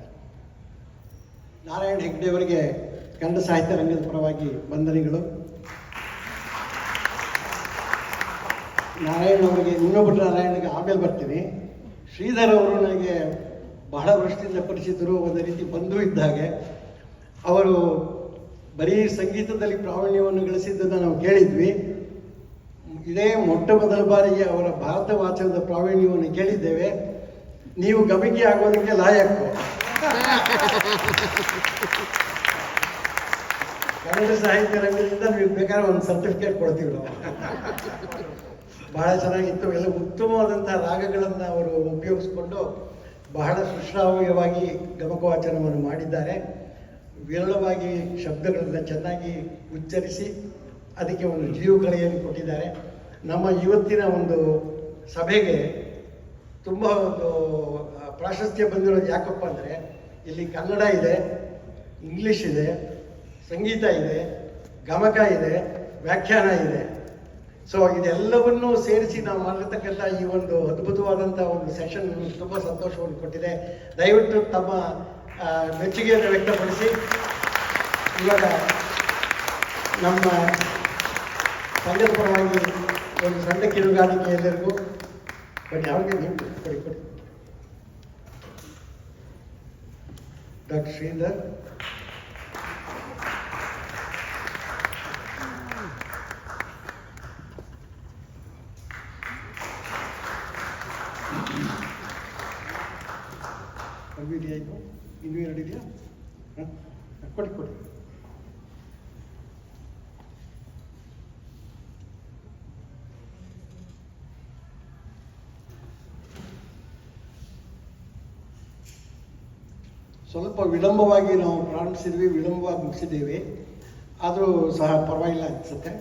ನಾರಾಯಣ ಹೆಗ್ಡೆ ಅವರಿಗೆ ಕನ್ನಡ ಸಾಹಿತ್ಯ ರಂಗದ ಪರವಾಗಿ ವಂದನೆಗಳು. ನಾರಾಯಣ ಅವರಿಗೆ ಇನ್ನೊಬ್ಬರು ನಾರಾಯಣಗೆ ಆಮೇಲೆ ಬರ್ತೀನಿ. ಶ್ರೀಧರ್ ಅವರು ನನಗೆ ಬಹಳ ವರ್ಷದಿಂದ ಪರಿಚಿತರು, ಒಂದು ರೀತಿ ಬಂಧು ಇದ್ದ ಹಾಗೆ. ಅವರು ಬರೀ ಸಂಗೀತದಲ್ಲಿ ಪ್ರಾವೀಣ್ಯವನ್ನು ಗಳಿಸಿದ್ದನ್ನು ನಾವು ಕೇಳಿದ್ವಿ. ಇದೇ ಮೊಟ್ಟ ಮೊದಲ ಬಾರಿಗೆ ಅವರ ಭಾರತ ವಾಚನದ ಪ್ರಾವೀಣ್ಯವನ್ನು ಕೇಳಿದ್ದೇವೆ. ನೀವು ಗಮಕಿ ಆಗೋದಕ್ಕೆ ಲಾಯಕ್ಕು. ಕನ್ನಡ ಸಾಹಿತ್ಯ ರಂಗದಿಂದ ನೀವು ಬೇಕಾದ್ರೆ ಒಂದು ಸರ್ಟಿಫಿಕೇಟ್ ಕೊಡ್ತೀವಿ ನಾವು. ಬಹಳ ಚೆನ್ನಾಗಿತ್ತು. ಎಲ್ಲ ಉತ್ತಮವಾದಂಥ ರಾಗಗಳನ್ನು ಅವರು ಉಪಯೋಗಿಸ್ಕೊಂಡು ಬಹಳ ಸುಶ್ರಾವ್ಯವಾಗಿ ಗಮಕ ವಾಚನವನ್ನು ಮಾಡಿದ್ದಾರೆ. ವಿರಳವಾಗಿ ಶಬ್ದಗಳನ್ನು ಚೆನ್ನಾಗಿ ಉಚ್ಚರಿಸಿ ಅದಕ್ಕೆ ಒಂದು ಜೀವಕಲೆಯನ್ನು ಕೊಟ್ಟಿದ್ದಾರೆ. ನಮ್ಮ ಇವತ್ತಿನ ಒಂದು ಸಭೆಗೆ ತುಂಬ ಒಂದು ಪ್ರಾಶಸ್ತ್ಯ ಬಂದಿರೋದು ಯಾಕಪ್ಪ ಅಂದರೆ ಇಲ್ಲಿ ಕನ್ನಡ ಇದೆ, ಇಂಗ್ಲೀಷ್ ಇದೆ, ಸಂಗೀತ ಇದೆ, ಗಮಕ ಇದೆ, ವ್ಯಾಖ್ಯಾನ ಇದೆ. ಸೊ ಇದೆಲ್ಲವನ್ನೂ ಸೇರಿಸಿ ನಾವು ಮಾಡಿರ್ತಕ್ಕಂಥ ಈ ಒಂದು ಅದ್ಭುತವಾದಂಥ ಒಂದು ಸೆಷನ್ ತುಂಬ ಸಂತೋಷವನ್ನು ಕೊಟ್ಟಿದೆ. ದಯವಿಟ್ಟು ತಮ್ಮ ಮೆಚ್ಚುಗೆಯನ್ನು ವ್ಯಕ್ತಪಡಿಸಿ ಇವಾಗ ನಮ್ಮ ಸಂಘದ ಪರವಾಗಿ ಒಂದು ಸಣ್ಣ ಕಿರುಗಾಣಿಕೆ ಎಲ್ಲರಿಗೂ ಬನ್ನಿ. ಅವ್ರಿಗೆ ನೀವು ಕೊಡಿ ಕೊಡಿ. ಡಾಕ್ಟರ್ ಶ್ರೀಧರ್, ಇದೆಯಾ? ಇದು ಇನ್ನೂ ಎರಡು ಇದೆಯಾ? ಕೊಡಿ ಕೊಡಿ. ಸ್ವಲ್ಪ ವಿಳಂಬವಾಗಿ ನಾವು ಪ್ರಾರಂಭಿಸಿದ್ವಿ, ವಿಳಂಬವಾಗಿ ಮುಗಿಸಿದ್ದೀವಿ. ಆದರೂ ಸಹ ಪರವಾಗಿಲ್ಲ ಅನಿಸುತ್ತೆ.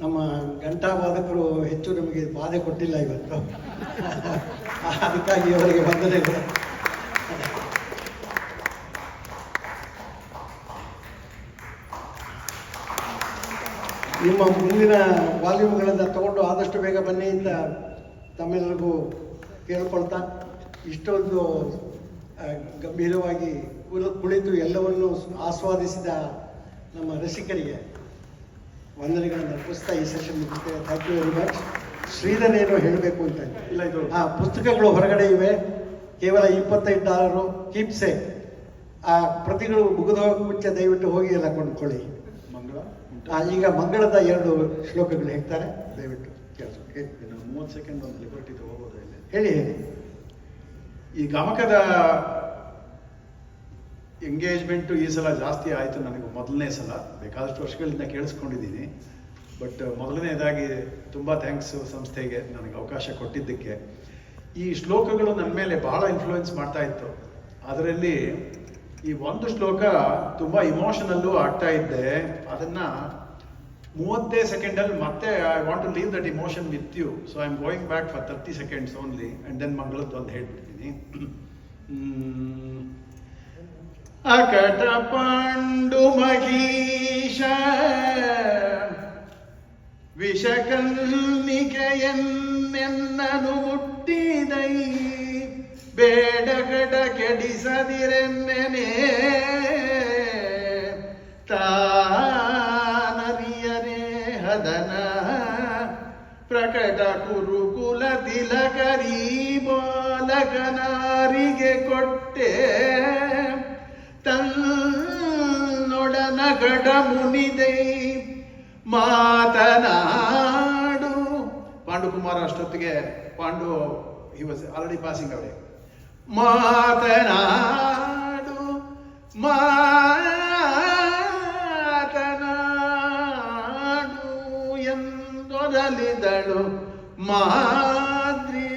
ನಮ್ಮ ಘಂಟಾವಾದಕರು ಹೆಚ್ಚು ನಮಗೆ ಬಾಧೆ ಕೊಟ್ಟಿಲ್ಲ ಇವತ್ತು. ಅದಕ್ಕಾಗಿ ಅವರಿಗೆ ವಂದನೆಗಳು. ನಿಮ್ಮ ಮುಂದಿನ ವಾಲ್ಯೂಮ್ಗಳನ್ನು ತಗೊಂಡು ಆದಷ್ಟು ಬೇಗ ಬನ್ನಿ ಅಂತ ತಮ್ಮೆಲ್ಲರಿಗೂ ಕೇಳ್ಕೊಳ್ತಾ, ಇಷ್ಟೊಂದು ಗಂಭೀರವಾಗಿ ಕುಳಿತು ಎಲ್ಲವನ್ನು ಆಸ್ವಾದಿಸಿದ ನಮ್ಮ ರಸಿಕರಿಗೆ ವಂದನೆಗಳನ್ನು ಅರ್ಪಿಸ್ತಾ ಈ ಸೆಷನ್ ಮುಗಿಸ್ತೇವೆ. Thank you very much. Sridhar ಏನೋ ಹೇಳಬೇಕು ಅಂತ ಇಲ್ಲ. ಇದು ಪುಸ್ತಕಗಳು ಹೊರಗಡೆ ಇವೆ, ಕೇವಲ $25 ಕೀಪ್ಸೆ. ಆ ಪ್ರತಿಗಳು ಮುಗಿದು ಹೋಗಿ ಮುಂಚೆ ದಯವಿಟ್ಟು ಹೋಗಿ ಎಲ್ಲ ಕೊಂಡ್ಕೊಳ್ಳಿ. ಈಗ ಮಂಗಳದ 2 ಶ್ಲೋಕಗಳು ಹೇಳ್ತಾರೆ, ದಯವಿಟ್ಟು ಕೇಳಿಸ್ಕೊಳ್ಳಿ. 30 ಸೆಕೆಂಡ್ ಒಂದು ಲಿಬರ್ಟಿ ತಗೋಬೋದು ಇಲ್ಲಿ. ಹೇಳಿ ಹೇಳಿ. ಈ ಗಮಕದ ಎಂಗೇಜ್ಮೆಂಟು ಈ ಸಲ ಜಾಸ್ತಿ ಆಯಿತು. ನನಗೆ ಮೊದಲನೇ ಸಲ, ಬೇಕಾದಷ್ಟು ವರ್ಷಗಳಿಂದ ಕೇಳಿಸ್ಕೊಂಡಿದ್ದೀನಿ. ಬಟ್ ಮೊದಲನೇದಾಗಿ ತುಂಬ ಥ್ಯಾಂಕ್ಸ್ ಸಂಸ್ಥೆಗೆ ನನಗೆ ಅವಕಾಶ ಕೊಟ್ಟಿದ್ದಕ್ಕೆ. ಈ ಶ್ಲೋಕಗಳು ನನ್ನ ಮೇಲೆ ಬಹಳ ಇನ್ಫ್ಲೂಯೆನ್ಸ್ ಮಾಡ್ತಾ ಇತ್ತು. ಅದರಲ್ಲಿ ಈ ಒಂದು ಶ್ಲೋಕ ತುಂಬ ಇಮೋಷನಲ್ಲು ಆಗ್ತಾ ಇದ್ದೆ. ಅದನ್ನು 30 ಸೆಕೆಂಡಲ್ಲಿ ಮತ್ತೆ I want to leave that emotion with you. So I am going back for 30 seconds only and then ಮಂಗಳದ್ದು ಒಂದು ಹೇಳ್ಬಿಡ್ತೀನಿ. ಅಕಟ ಪಾಂಡು ಮಹೀಶ ವಿಷಕನ್ನಿಕೆಯನ್ನೆನ್ನನು ಮುಟ್ಟಿದೈ ಬೇಡಗಡ ಕೆಡಿಸದಿರೆನ್ನೆನೆ ತಾನರಿಯರೆ ಹದನ ಪ್ರಕಟ ಕುರುಕುಲ ತಿಲಕರಿ ಬಾಲಕನಾರಿಗೆ ಕೊಟ್ಟೆ ತನ್ನೊಡನಗಡ ಮುನಿದೈ ಮಾತನಾಡು. ಪಾಂಡುಕುಮಾರ ಅಷ್ಟೊತ್ತಿಗೆ Pandu he was already passing away. ಮಾತನಾಡು ಮಾತನಾಡು ಎಂದೊದಲಿದಳು ಮಾದ್ರಿ.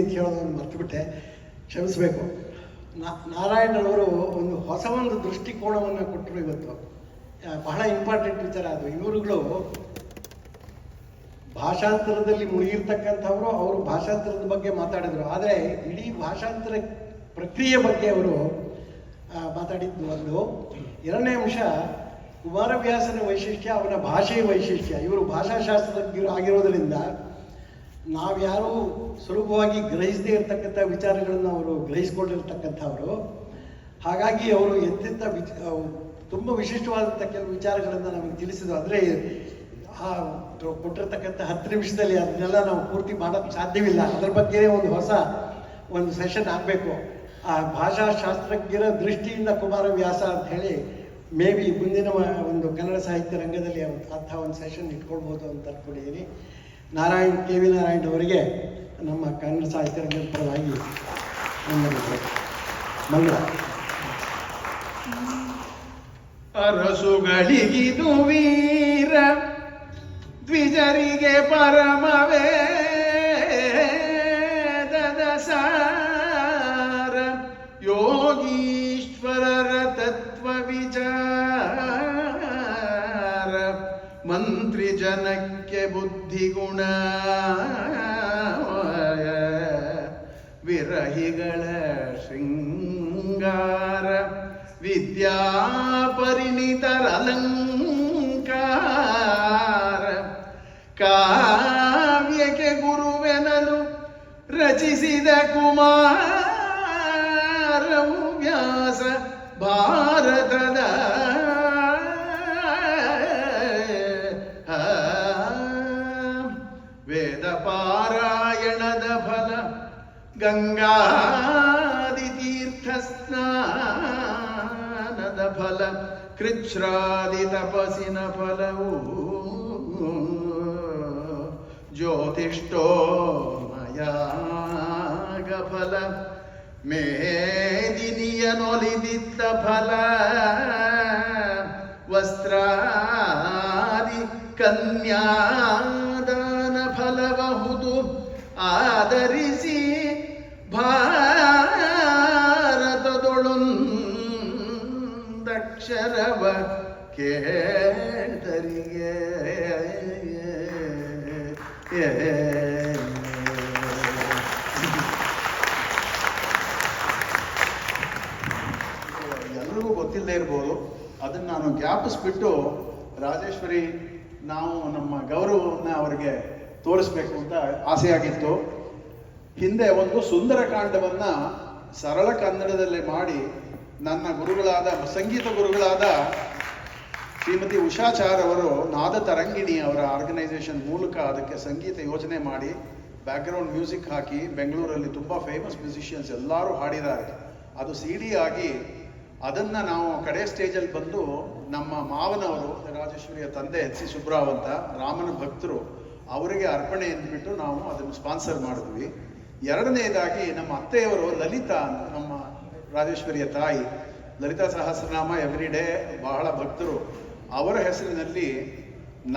ಅಂತ ಹೇಳೋದನ್ನು ಮರ್ತುಬಿಟ್ಟೆ, ಕ್ಷಮಿಸಬೇಕು. ನಾರಾಯಣರವರು ಒಂದು ದೃಷ್ಟಿಕೋನವನ್ನು ಕೊಟ್ಟರು ಇವತ್ತು. ಬಹಳ ಇಂಪಾರ್ಟೆಂಟ್ ವಿಚಾರ ಅದು. ಇವರುಗಳು ಭಾಷಾಂತರದಲ್ಲಿ ಮುಳುಗಿರ್ತಕ್ಕಂಥವ್ರು, ಅವರು ಭಾಷಾಂತರದ ಬಗ್ಗೆ ಮಾತಾಡಿದರು. ಆದರೆ ಇಡೀ ಭಾಷಾಂತರ ಪ್ರಕ್ರಿಯೆ ಬಗ್ಗೆ ಅವರು ಮಾತಾಡಿದ್ದು ಒಂದು. ಎರಡನೇ ಅಂಶ, ಕುಮಾರವ್ಯಾಸನ ವೈಶಿಷ್ಟ್ಯ, ಅವನ ಭಾಷೆಯ ವೈಶಿಷ್ಟ್ಯ. ಇವರು ಭಾಷಾಶಾಸ್ತ್ರಜ್ಞರು ಆಗಿರೋದರಿಂದ ನಾವ್ಯಾರೂ ಸುಲಭವಾಗಿ ಗ್ರಹಿಸದೇ ಇರತಕ್ಕಂಥ ವಿಚಾರಗಳನ್ನು ಅವರು ಗ್ರಹಿಸ್ಕೊಂಡಿರ್ತಕ್ಕಂಥವ್ರು. ಹಾಗಾಗಿ ಅವರು ಎಂತೆಂಥ ತುಂಬ ವಿಶಿಷ್ಟವಾದಂಥ ಕೆಲವು ವಿಚಾರಗಳನ್ನು ನಮಗೆ ತಿಳಿಸಿದ್ರು. ಅಂದರೆ ಆ ಕೊಟ್ಟಿರ್ತಕ್ಕಂಥ 10 ನಿಮಿಷದಲ್ಲಿ ಅದನ್ನೆಲ್ಲ ನಾವು ಪೂರ್ತಿ ಮಾಡೋಕ್ಕೆ ಸಾಧ್ಯವಿಲ್ಲ. ಅದರ ಬಗ್ಗೆ ಒಂದು ಸೆಷನ್ ಆಗಬೇಕು. ಆ ಭಾಷಾಶಾಸ್ತ್ರಜ್ಞರ ದೃಷ್ಟಿಯಿಂದ ಕುಮಾರವ್ಯಾಸ ಅಂತ ಹೇಳಿ ಮೇ ಬಿ ಮುಂದಿನ ಒಂದು ಕನ್ನಡ ಸಾಹಿತ್ಯ ರಂಗದಲ್ಲಿ ಅಂಥ ಒಂದು ಸೆಷನ್ ಇಟ್ಕೊಳ್ಬೋದು ಅಂತ ಅಂದ್ಕೊಂಡಿದ್ದೀನಿ. ಕೆ ವಿ ನಾರಾಯಣ್ ಅವರಿಗೆ ನಮ್ಮ ಕನ್ನಡ ಸಾಹಿತ್ಯ ರಂಗದ ಪರವಾಗಿ ಮಂಗಳ. ಅರಸುಗಳಿಗಿದು ವೀರ, ದ್ವಿಜರಿಗೆ ಪರಮವೇದದ ಸಾರ, ಯೋಗೀಶ್ವರರ ತತ್ವ ವಿಚಾರ, ಮಂತ್ರಿ ಜನಕ್ಕೆ ಬುದ್ಧಿಗುಣ, ವಿರಹಿಗಳ ಶೃಂಗಾರ, ವಿದ್ಯಾಪರಿಣಿತರ ಅಲಂಕಾರ, ಕಾವ್ಯಕ್ಕೆ ಗುರುವೆನಲು ರಚಿಸಿದ ಕುಮಾರವು ವ್ಯಾಸ ಭಾರತದ ವೇದ ಪಾರಾಯಣದ ಫಲ, ಗಂಗಾದಿ ತೀರ್ಥ ಸ್ನಾನದ ಫಲ, ಕೃಚ್ಛ್ರಾದಿ ತಪಸ್ಸಿನ ಫಲವು, ಜ್ಯೋತಿಷ್ಠೋಮಯಾಗ ಫಲ, ಮೇದಿನಿಯನೊಲಿದಿದ್ದ ಫಲ, ವಸ್ತ್ರಾದಿ ಕನ್ಯಾದಾನ ಫಲಬಹುದು ಆದರಿಸಿ, ಭಾರತದೊಳೊಂದಕ್ಷರವ ಕೇಳ್ತರಿಗೆ. ಎಲ್ರಿಗೂ ಗೊತ್ತಿಲ್ಲದೆ ಇರ್ಬೋದು, ಅದನ್ನು ನಾನು ಜ್ಞಾಪಿಸ್ಬಿಟ್ಟು ರಾಜೇಶ್ವರಿ ನಾವು ನಮ್ಮ ಗೌರವವನ್ನು ಅವರಿಗೆ ತೋರಿಸ್ಬೇಕು ಅಂತ ಆಸೆಯಾಗಿತ್ತು. ಹಿಂದೆ ಒಂದು ಸುಂದರಕಾಂಡವನ್ನ ಸರಳ ಕನ್ನಡದಲ್ಲಿ ಮಾಡಿ ನನ್ನ ಗುರುಗಳಾದ ಸಂಗೀತ ಗುರುಗಳಾದ ಶ್ರೀಮತಿ ಉಷಾಚಾರ್ ಅವರು ನಾದ ತರಂಗಿಣಿ ಅವರ ಆರ್ಗನೈಸೇಷನ್ ಮೂಲಕ ಅದಕ್ಕೆ ಸಂಗೀತ ಯೋಜನೆ ಮಾಡಿ ಬ್ಯಾಕ್ಗ್ರೌಂಡ್ ಮ್ಯೂಸಿಕ್ ಹಾಕಿ ಬೆಂಗಳೂರಲ್ಲಿ ತುಂಬ ಫೇಮಸ್ ಮ್ಯೂಸಿಷಿಯನ್ಸ್ ಎಲ್ಲರೂ ಹಾಡಿದ್ದಾರೆ. ಅದು CD ಆಗಿ ಅದನ್ನು ನಾವು ಕಡೆ ಸ್ಟೇಜಲ್ಲಿ ಬಂದು ನಮ್ಮ ಮಾವನವರು ರಾಜೇಶ್ವರಿಯ ತಂದೆ ಎಚ್ ಸಿ ಸುಬ್ರಾವ್ ಅಂತ ರಾಮನ ಭಕ್ತರು, ಅವರಿಗೆ ಅರ್ಪಣೆ ಎಂದ್ಬಿಟ್ಟು ನಾವು ಅದನ್ನು ಸ್ಪಾನ್ಸರ್ ಮಾಡಿದ್ವಿ. ಎರಡನೇದಾಗಿ ನಮ್ಮ ಅತ್ತೆಯವರು ಲಲಿತಾ ಅಂತ, ನಮ್ಮ ರಾಜೇಶ್ವರಿಯ ತಾಯಿ, ಲಲಿತಾ ಸಹಸ್ರನಾಮ ಎವ್ರಿಡೇ ಬಹಳ ಭಕ್ತರು. ಅವರ ಹೆಸರಿನಲ್ಲಿ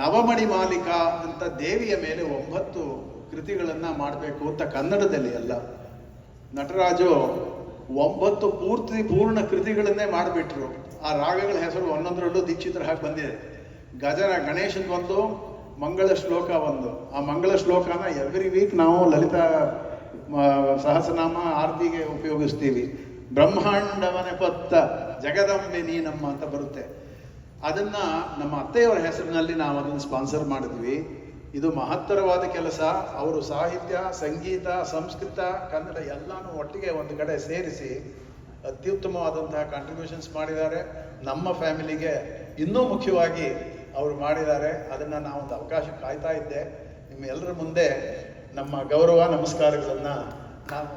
ನವಮಣಿ ಮಾಲಿಕಾ ಅಂತ ದೇವಿಯ ಮೇಲೆ 9 ಕೃತಿಗಳನ್ನು ಮಾಡಬೇಕು ಅಂತ ಕನ್ನಡದಲ್ಲಿ ಅಲ್ಲ. ನಟರಾಜು 9 ಪೂರ್ಣ ಕೃತಿಗಳನ್ನೇ ಮಾಡಿಬಿಟ್ರು. ಆ ರಾಗಗಳ ಹೆಸರು ಒಂದೊಂದರಲ್ಲೂ ದೀಕ್ಷಿತರ ಹಾಗೆ ಬಂದಿದೆ. ಗಣೇಶನ್ಗೊಂದು, ಮಂಗಳ ಶ್ಲೋಕ ಒಂದು. ಆ ಮಂಗಳ ಶ್ಲೋಕನ ಎವ್ರಿ ವೀಕ್ ನಾವು ಲಲಿತಾ ಸಹಸ್ರನಾಮ ಆರತಿಗೆ ಉಪಯೋಗಿಸ್ತೀವಿ. ಬ್ರಹ್ಮಾಂಡವನ ಪತ್ತ ಜಗದಂಬೆ ನೀನಮ್ಮ ಅಂತ ಬರುತ್ತೆ. ಅದನ್ನ ನಮ್ಮ ಅತ್ತೆಯವರ ಹೆಸರಿನಲ್ಲಿ ನಾವು ಅದನ್ನು ಸ್ಪಾನ್ಸರ್ ಮಾಡಿದ್ವಿ. ಇದು ಮಹತ್ತರವಾದ ಕೆಲಸ. ಅವರು ಸಾಹಿತ್ಯ, ಸಂಗೀತ, ಸಂಸ್ಕೃತ, ಕನ್ನಡ ಎಲ್ಲಾನು ಒಟ್ಟಿಗೆ ಒಂದು ಕಡೆ ಸೇರಿಸಿ ಅತ್ಯುತ್ತಮವಾದಂತಹ ಕಾಂಟ್ರಿಬ್ಯೂಷನ್ಸ್ ಮಾಡಿದ್ದಾರೆ. ನಮ್ಮ ಫ್ಯಾಮಿಲಿಗೆ ಇನ್ನೂ ಮುಖ್ಯವಾಗಿ ಅವರು ಮಾಡಿದ್ದಾರೆ. ಅದನ್ನು ನಾವು ಒಂದು ಅವಕಾಶ ಕಾಯ್ತಾ ಇದ್ದೆ. ನಿಮ್ಮ ಎಲ್ಲರ ಮುಂದೆ ನಮ್ಮ ಗೌರವ ನಮಸ್ಕಾರಗಳನ್ನು ನಾನು